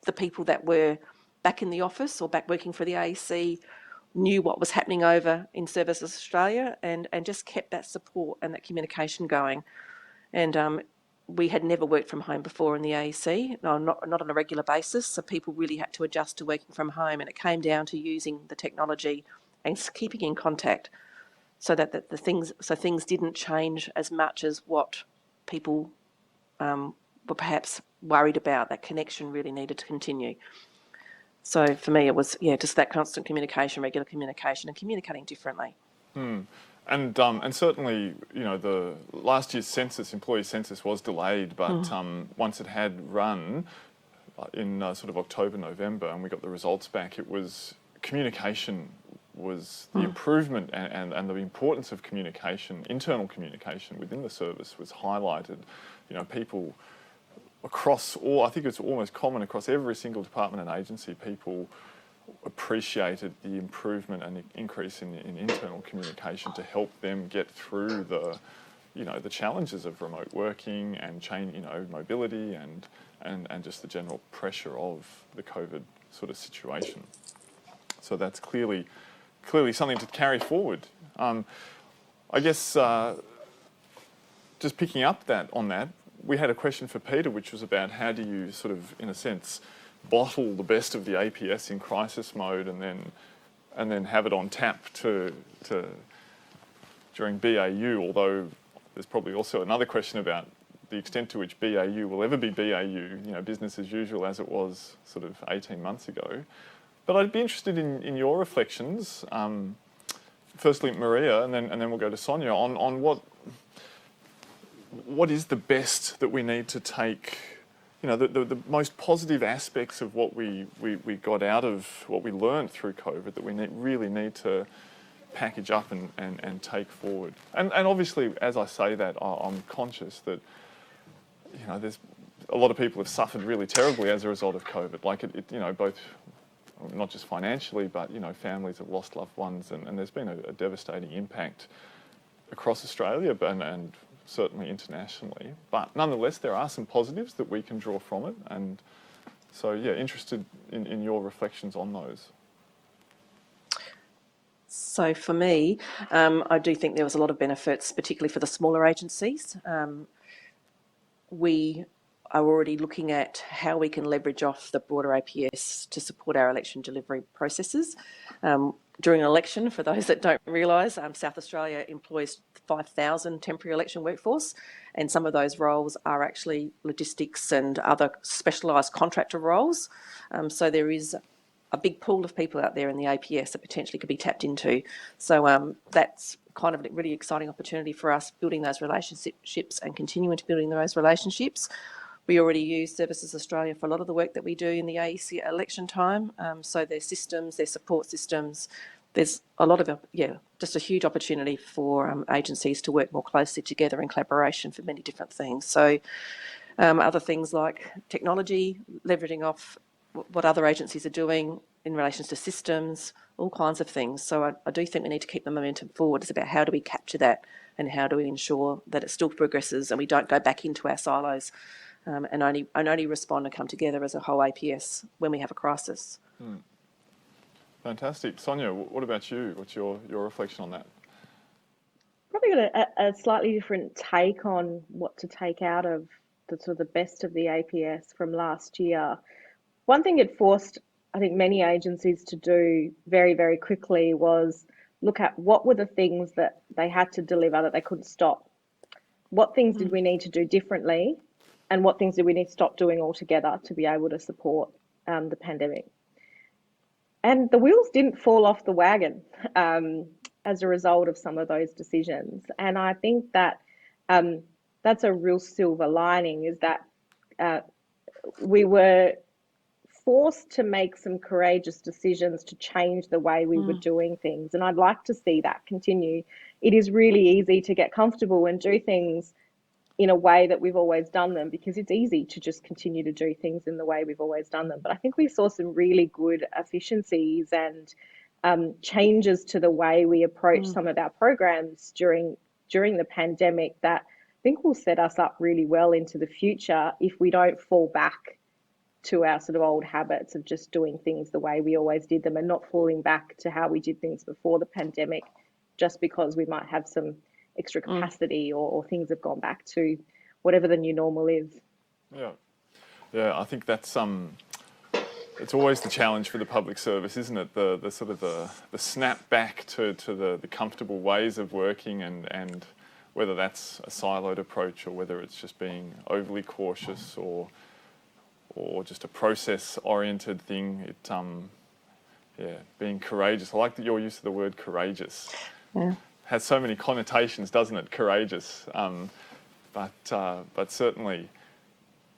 the people that were back in the office or back working for the AEC knew what was happening over in Services Australia and just kept that support and that communication going. And we had never worked from home before in the AEC, no, not on a regular basis, so people really had to adjust to working from home, and it came down to using the technology and keeping in contact so that things didn't change as much as what people were perhaps worried about. That connection really needed to continue. So for me, it was, just that constant communication, regular communication, and communicating differently. And certainly, the last year's census, employee census, was delayed, but once it had run in sort of October, November, and we got the results back, it was communication was the improvement and the importance of communication, internal communication within the service was highlighted. People across all, I think it's almost common across every single department and agency, people appreciated the improvement and increase in internal communication to help them get through the challenges of remote working and change, mobility and just the general pressure of the COVID sort of situation. So that's clearly something to carry forward. I guess just picking up on that, we had a question for Peter, which was about how do you sort of, in a sense, bottle the best of the APS in crisis mode and then have it on tap to during BAU, although there's probably also another question about the extent to which BAU will ever be BAU, business as usual as it was sort of 18 months ago. But I'd be interested in your reflections, firstly Maria, and then we'll go to Sonia, on what is the best that we need to take, the most positive aspects of what we got out of, what we learned through COVID that we really need to package up and take forward. And obviously, as I say that, I'm conscious that, there's a lot of people have suffered really terribly as a result of COVID, like it both, not just financially, but, families have lost loved ones and there's been a devastating impact across Australia and certainly internationally, but nonetheless there are some positives that we can draw from it, and so interested in your reflections on those. So for me, I do think there was a lot of benefits, particularly for the smaller agencies. We are already looking at how we can leverage off the broader APS to support our election delivery processes. During an election, for those that don't realise, South Australia employs 5,000 temporary election workforce, and some of those roles are actually logistics and other specialised contractor roles. So there is a big pool of people out there in the APS that potentially could be tapped into. So that's kind of a really exciting opportunity for us, building those relationships and continuing to building those relationships. We already use Services Australia for a lot of the work that we do in the AEC at election time. So their systems, their support systems, there's a lot of, just a huge opportunity for agencies to work more closely together in collaboration for many different things. So other things like technology, leveraging off what other agencies are doing in relation to systems, all kinds of things. So I do think we need to keep the momentum forward. It's about how do we capture that and how do we ensure that it still progresses and we don't go back into our silos and only respond and come together as a whole APS when we have a crisis. Fantastic. Sonia, what about you? What's your reflection on that? Probably got a slightly different take on what to take out of the sort of the best of the APS from last year. One thing it forced, I think, many agencies to do very, very quickly was look at what were the things that they had to deliver that they couldn't stop. What things did we need to do differently? And what things did we need to stop doing altogether to be able to support the pandemic? And the wheels didn't fall off the wagon as a result of some of those decisions. And I think that that's a real silver lining, is that we were forced to make some courageous decisions to change the way we were doing things. And I'd like to see that continue. It is really easy to get comfortable and do things in a way that we've always done them, because it's easy to just continue to do things in the way we've always done them. But I think we saw some really good efficiencies and changes to the way we approach some of our programs during the pandemic that I think will set us up really well into the future if we don't fall back to our sort of old habits of just doing things the way we always did them and not falling back to how we did things before the pandemic, just because we might have some extra capacity or things have gone back to whatever the new normal is. Yeah, I think that's it's always the challenge for the public service, isn't it? The sort of the snap back to the comfortable ways of working, and whether that's a siloed approach or whether it's just being overly cautious or just a process-oriented thing. Being courageous. I like that your use of the word courageous. Yeah. Has so many connotations, doesn't it? Courageous, but certainly,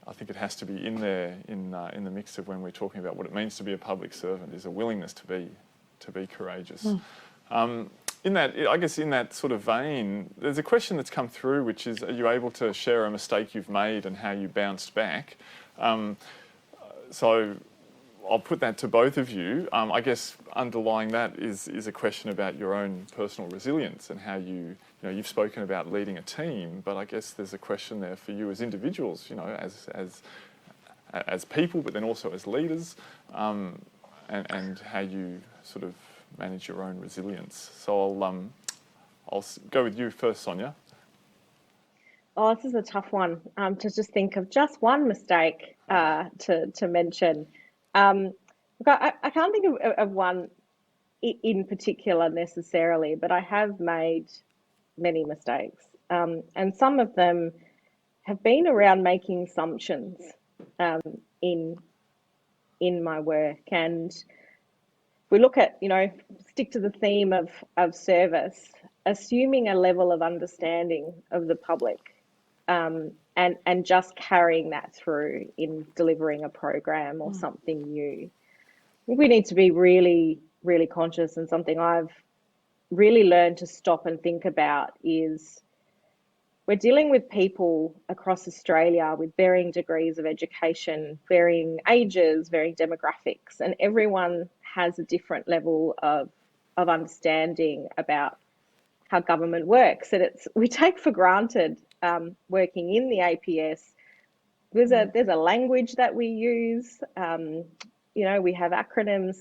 I think it has to be in there in the mix of when we're talking about what it means to be a public servant. Is a willingness to be courageous. In that sort of vein, there's a question that's come through, which is: are you able to share a mistake you've made and how you bounced back? So I'll put that to both of you. I guess underlying that is a question about your own personal resilience and how you've spoken about leading a team, but I guess there's a question there for you as individuals, as people, but then also as leaders, and how you sort of manage your own resilience. So I'll go with you first, Sonia. Oh, this is a tough one to just think of just one mistake to mention. Look, I can't think of one in particular necessarily, but I have made many mistakes. And some of them have been around making assumptions in my work. And if we look at, stick to the theme of service, assuming a level of understanding of the public, and just carrying that through in delivering a program or something new. I think we need to be really, really conscious, and something I've really learned to stop and think about is we're dealing with people across Australia with varying degrees of education, varying ages, varying demographics, and everyone has a different level of understanding about how government works. And we take for granted working in the APS. There's a language that we use. We have acronyms,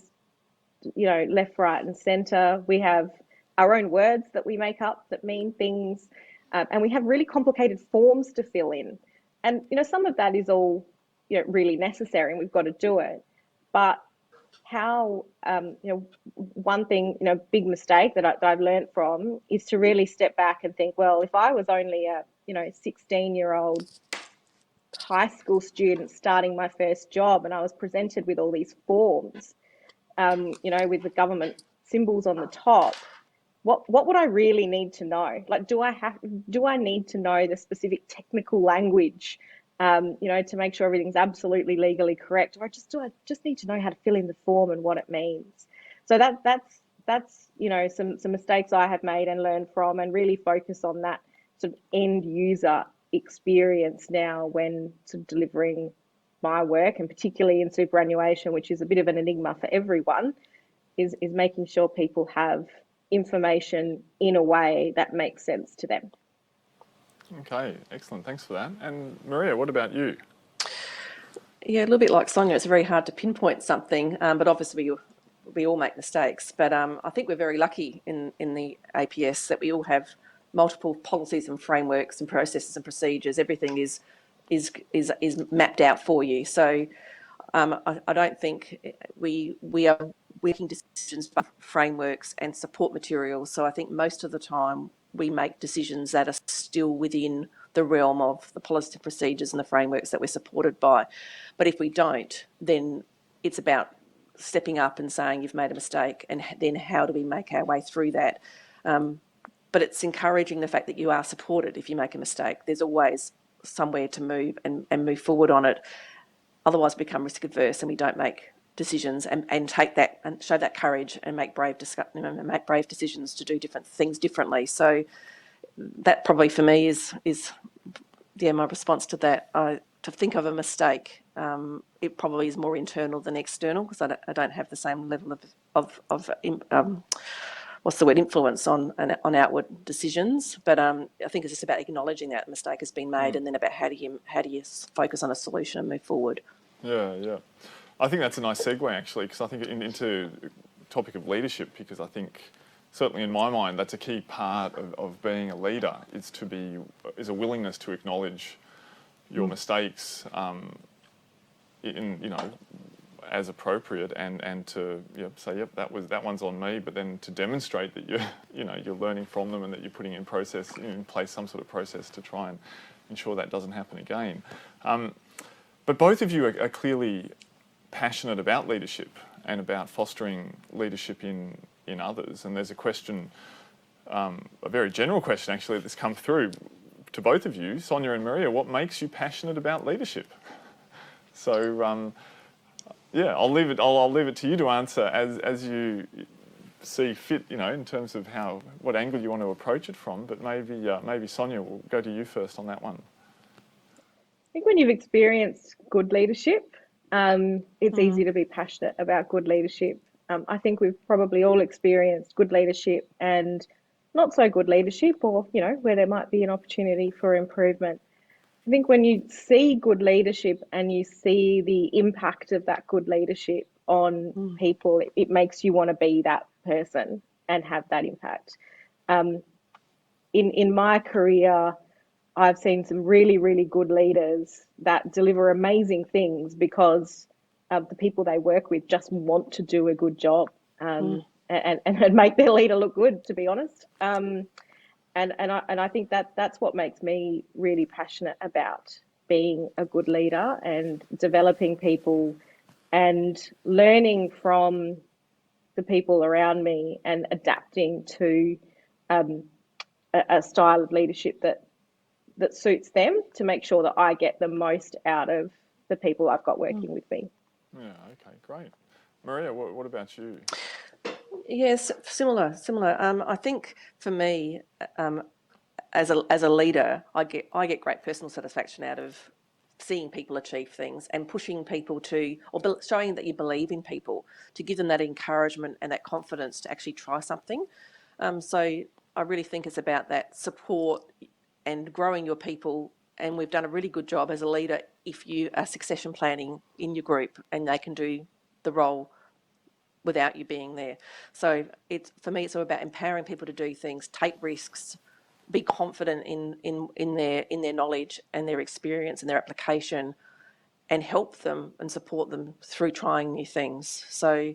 left, right, and centre. We have our own words that we make up that mean things, and we have really complicated forms to fill in. And some of that is all really necessary, and we've got to do it. But how one thing, big mistake that I've learned from is to really step back and think, well, if I was only a 16-year-old high school student starting my first job and I was presented with all these forms, with the government symbols on the top, what would I really need to know? Like, do I need to know the specific technical language, to make sure everything's absolutely legally correct, or do I just need to know how to fill in the form and what it means? So that's some mistakes I have made and learned from, and really focus on that sort of end user experience now when sort of delivering my work, and particularly in superannuation, which is a bit of an enigma for everyone, is making sure people have information in a way that makes sense to them. Okay, excellent. Thanks for that. And Maria, what about you? Yeah, a little bit like Sonia, it's very hard to pinpoint something, but obviously we all make mistakes. But I think we're very lucky in the APS that we all have multiple policies and frameworks and processes and procedures. Everything is mapped out for you. So I don't think we are making decisions by frameworks and support materials. So I think most of the time we make decisions that are still within the realm of the policy and procedures and the frameworks that we're supported by. But if we don't, then it's about stepping up and saying you've made a mistake, and then how do we make our way through that? But it's encouraging the fact that you are supported if you make a mistake. There's always somewhere to move and move forward on it. Otherwise, we become risk adverse and we don't make decisions and take that and show that courage and make brave decisions to do different things differently. So that probably for me is my response to that. To think of a mistake, it probably is more internal than external, because I don't have the same level of influence on outward decisions. But I think it's just about acknowledging that a mistake has been made, and then about how do you focus on a solution and move forward. Yeah. I think that's a nice segue actually, because I think into the topic of leadership, because I think certainly in my mind that's a key part of being a leader is a willingness to acknowledge your mistakes as appropriate, and to say, yep, that one's on me, but then to demonstrate that you're learning from them, and that you're putting in place some sort of process to try and ensure that doesn't happen again. But both of you are clearly passionate about leadership and about fostering leadership in others. And there's a question, a very general question actually, that's come through to both of you, Sonia and Maria. What makes you passionate about leadership? So I'll leave it to you to answer as you see fit, in terms of what angle you want to approach it from. But maybe Sonia, will go to you first on that one. I think when you've experienced good leadership, it's easy to be passionate about good leadership. I think we've probably all experienced good leadership and not so good leadership, or where there might be an opportunity for improvement. I think when you see good leadership and you see the impact of that good leadership on people, it makes you want to be that person and have that impact. In my career, I've seen some really, really good leaders that deliver amazing things because the people they work with just want to do a good job and make their leader look good, to be honest. And I think that's what makes me really passionate about being a good leader and developing people and learning from the people around me and adapting to a style of leadership that suits them, to make sure that I get the most out of the people I've got working with me. Yeah, okay, great. Maria, what about you? Yes, similar. I think for me, as a leader, I get great personal satisfaction out of seeing people achieve things and pushing people or showing that you believe in people, to give them that encouragement and that confidence to actually try something. So I really think it's about that support and growing your people. And we've done a really good job as a leader if you are succession planning in your group and they can do the role without you being there. So for me, it's all about empowering people to do things, take risks, be confident in their knowledge and their experience and their application, and help them and support them through trying new things. So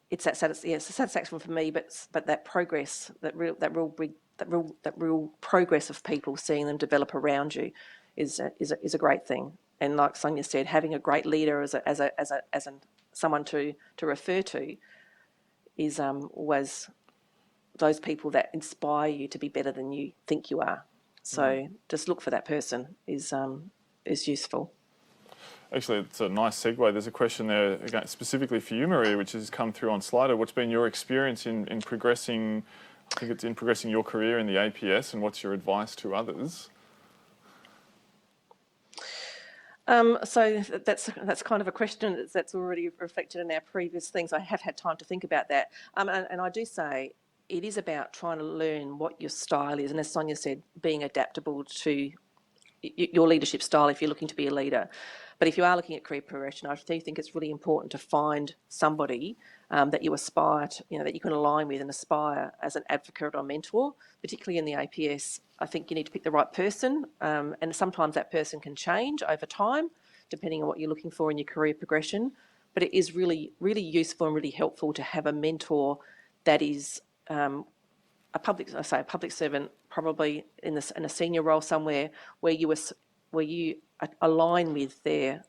it's a satisfaction for me, but that progress, that real progress of people, seeing them develop around you, is a great thing. And like Sonia said, having a great leader as someone to refer to is always those people that inspire you to be better than you think you are. So just look for that person is useful. Actually, it's a nice segue. There's a question there again, specifically for you, Maria, which has come through on Slido. What's been your experience in progressing? I think it's in progressing your career in the APS, and what's your advice to others? So that's kind of a question that's already reflected in our previous things. I have had time to think about that, and I do say it is about trying to learn what your style is, and as Sonia said, being adaptable to your leadership style if you're looking to be a leader. But if you are looking at career progression, I do think it's really important to find somebody that you aspire to, that you can align with and aspire as an advocate or mentor, particularly in the APS. I think you need to pick the right person, and sometimes that person can change over time, depending on what you're looking for in your career progression. But it is really, really useful and really helpful to have a mentor that is a public servant, probably in a senior role somewhere, where you align with the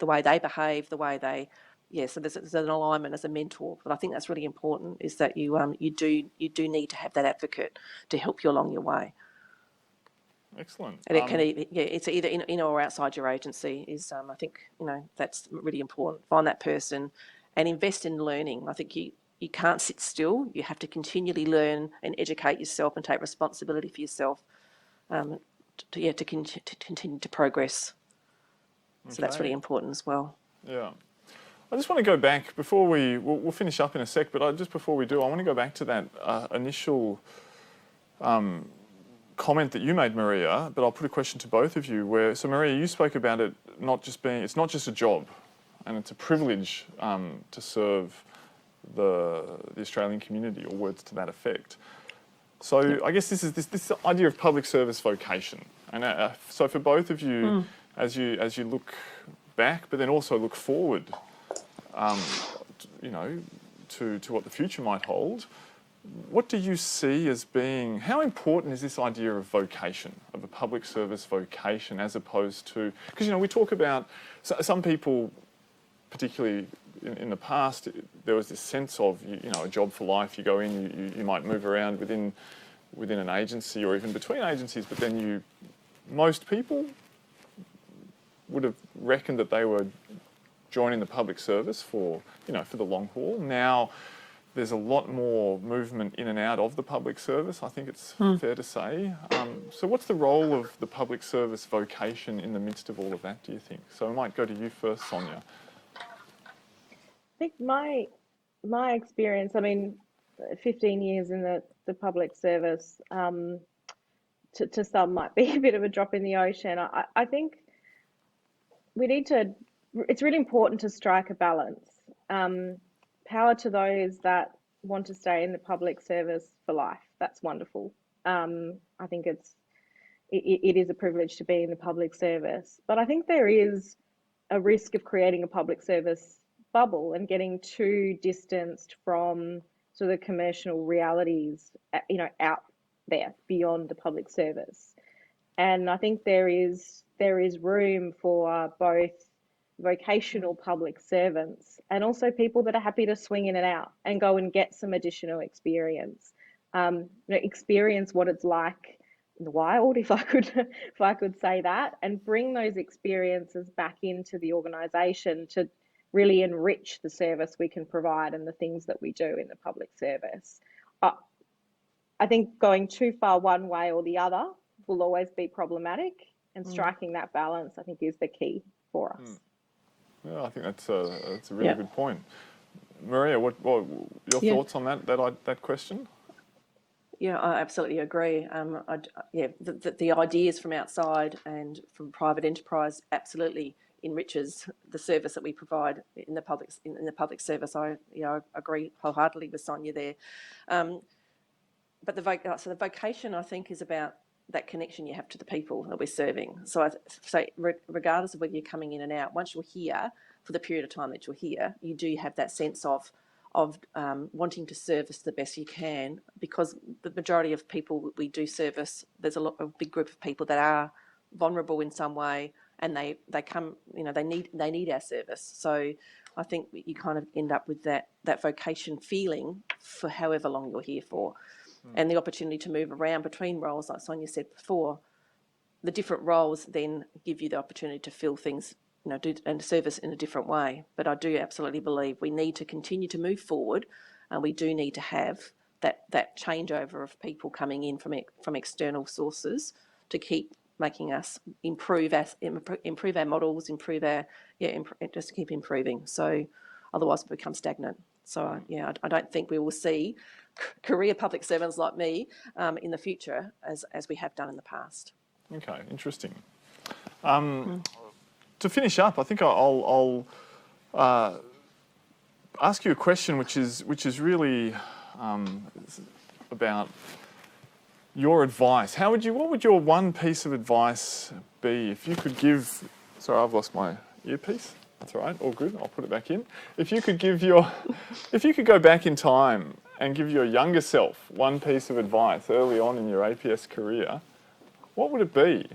way they behave, the way they, so there's an alignment as a mentor. But I think that's really important, is that you do need to have that advocate to help you along your way. Excellent. And it can it's either in or outside your agency. I think that's really important. Find that person and invest in learning. I think you can't sit still. You have to continually learn and educate yourself and take responsibility for yourself to continue to progress. So that's really important as well. Yeah. I just want to go back before we'll finish up in a sec, but just before we do, I want to go back to that initial comment that you made, Maria, but I'll put a question to both of you. So Maria, you spoke about it it's not just a job, and it's a privilege to serve the Australian community, or words to that effect. So I guess this is this idea of public service vocation, and so for both of you, as you look back, but then also look forward, to what the future might hold. What do you see as being, how important is this idea of vocation, of a public service vocation, as opposed to, because, we talk about, some people, particularly in the past, there was this sense of, a job for life, you go in, you might move around within an agency or even between agencies, but then most people would have reckoned that they were joining the public service for the long haul. Now, there's a lot more movement in and out of the public service, I think it's fair to say. So what's the role of the public service vocation in the midst of all of that, do you think? So I might go to you first, Sonia. I think my experience, 15 years in the public service, to some might be a bit of a drop in the ocean. I think it's really important to strike a balance. Power to those that want to stay in the public service for life. That's wonderful. I think it is a privilege to be in the public service, but I think there is a risk of creating a public service bubble and getting too distanced from sort of the commercial realities, out there beyond the public service. And I think there is room for both vocational public servants and also people that are happy to swing in and out and go and get some additional experience, experience what it's like in the wild, if I could say that, and bring those experiences back into the organisation to really enrich the service we can provide and the things that we do in the public service. I think going too far one way or the other will always be problematic, and striking that balance, I think, is the key for us. Yeah, I think that's a really good point. Maria, what your thoughts on that question? Yeah, I absolutely agree. The ideas from outside and from private enterprise absolutely enriches the service that we provide in the public service. I agree wholeheartedly with Sonia there. But the vocation, I think, is about that connection you have to the people that we're serving. So regardless of whether you're coming in and out, once you're here for the period of time that you're here, you do have that sense of wanting to service the best you can, because the majority of people we do service, there's a big group of people that are vulnerable in some way, and they come, they need our service. So I think you kind of end up with that vocation feeling for however long you're here for. And the opportunity to move around between roles, like Sonia said before, the different roles then give you the opportunity to fill things, do and service in a different way. But I do absolutely believe we need to continue to move forward, and we do need to have that changeover of people coming in from external sources to keep making us improve our models, just keep improving. So otherwise we become stagnant. So I don't think we will see career public servants like me in the future as we have done in the past. Okay, interesting. To finish up, I think I'll ask you a question which is really about your advice. What would your one piece of advice be if you could give? Sorry, I've lost my earpiece. That's all right, all good. I'll put it back in. If you could go back in time and give your younger self one piece of advice early on in your APS career, what would it be?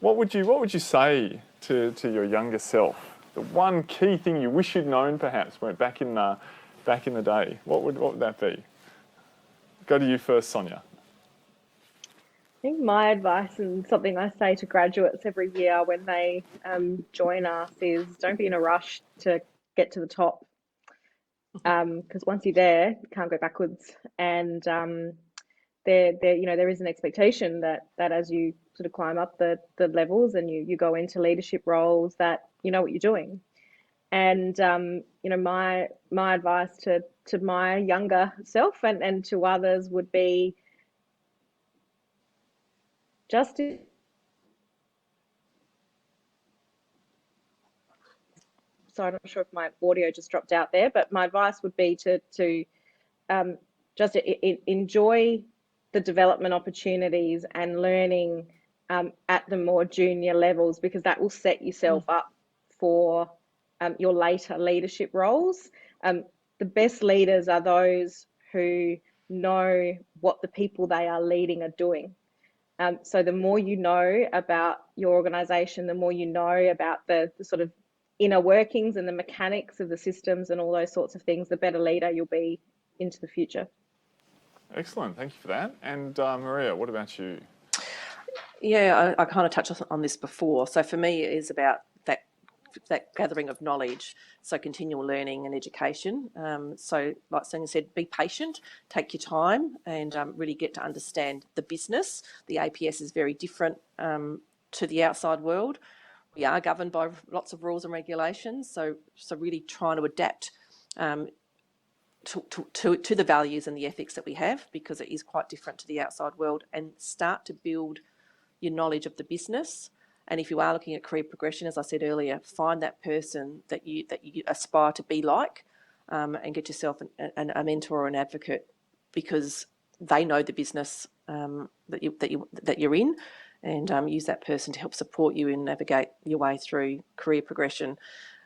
What would you say to your younger self? The one key thing you wish you'd known, perhaps, back in the day. What would that be? Go to you first, Sonia. I think my advice, and something I say to graduates every year when they join us, is don't be in a rush to get to the top, because once you're there, you can't go backwards. And there is an expectation that as you sort of climb up the levels and you go into leadership roles, that you know what you're doing. And my advice to my younger self and to others would be, just so I'm not sure if my audio just dropped out there, but my advice would be to just enjoy the development opportunities and learning at the more junior levels, because that will set yourself up for your later leadership roles. The best leaders are those who know what the people they are leading are doing. So the more you know about your organisation, the more you know about the sort of inner workings and the mechanics of the systems and all those sorts of things, the better leader you'll be into the future. Excellent, thank you for that. And Maria, what about you? Yeah, I kind of touched on this before. So for me, it is about that gathering of knowledge, so continual learning and education. So like Sonia said, be patient, take your time, and really get to understand the business. The APS is very different to the outside world. We are governed by lots of rules and regulations, so really trying to adapt to the values and the ethics that we have, because it is quite different to the outside world, and start to build your knowledge of the business. And if you are looking at career progression, as I said earlier, find that person that you aspire to be like, and get yourself a mentor or an advocate, because they know the business that you're in, and use that person to help support you and navigate your way through career progression.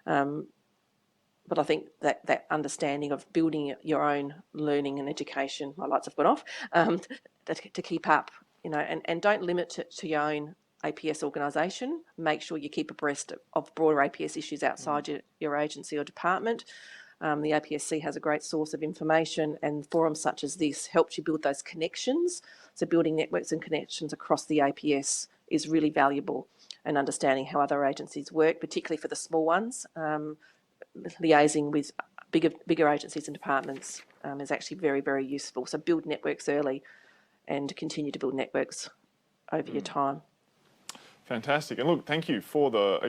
But I think that understanding of building your own learning and education, my lights have gone off, to keep up, and don't limit it to your own APS organisation. Make sure you keep abreast of broader APS issues outside your agency or department. The APSC has a great source of information, and forums such as this helps you build those connections. So building networks and connections across the APS is really valuable, and understanding how other agencies work, particularly for the small ones. Liaising with bigger agencies and departments is actually very, very useful. So build networks early and continue to build networks over your time. Fantastic. And look, thank you for the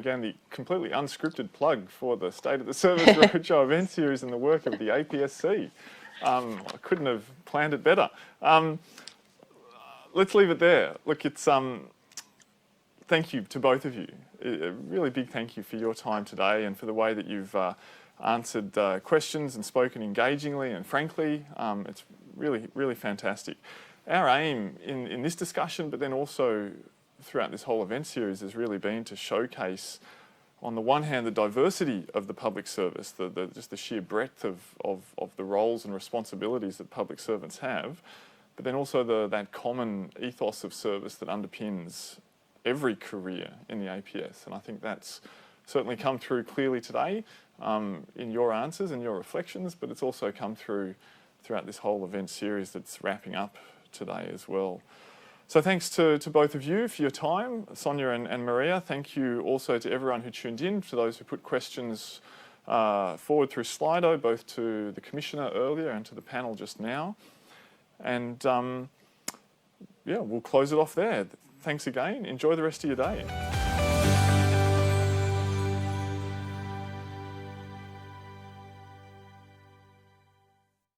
completely unscripted plug for the State of the Service Roadshow event series and the work of the APSC. I couldn't have planned it better. Let's leave it there. Look, it's thank you to both of you. A really big thank you for your time today and for the way that you've answered questions and spoken engagingly and frankly. It's really, really fantastic. Our aim in this discussion, but then also throughout this whole event series, has really been to showcase, on the one hand, the diversity of the public service, just the sheer breadth of the roles and responsibilities that public servants have, but then also that common ethos of service that underpins every career in the APS. And I think that's certainly come through clearly today in your answers and your reflections, but it's also come through throughout this whole event series that's wrapping up today as well. So thanks to both of you for your time, Sonia and Maria. Thank you also to everyone who tuned in, to those who put questions forward through Slido, both to the Commissioner earlier and to the panel just now. And we'll close it off there. Thanks again. Enjoy the rest of your day.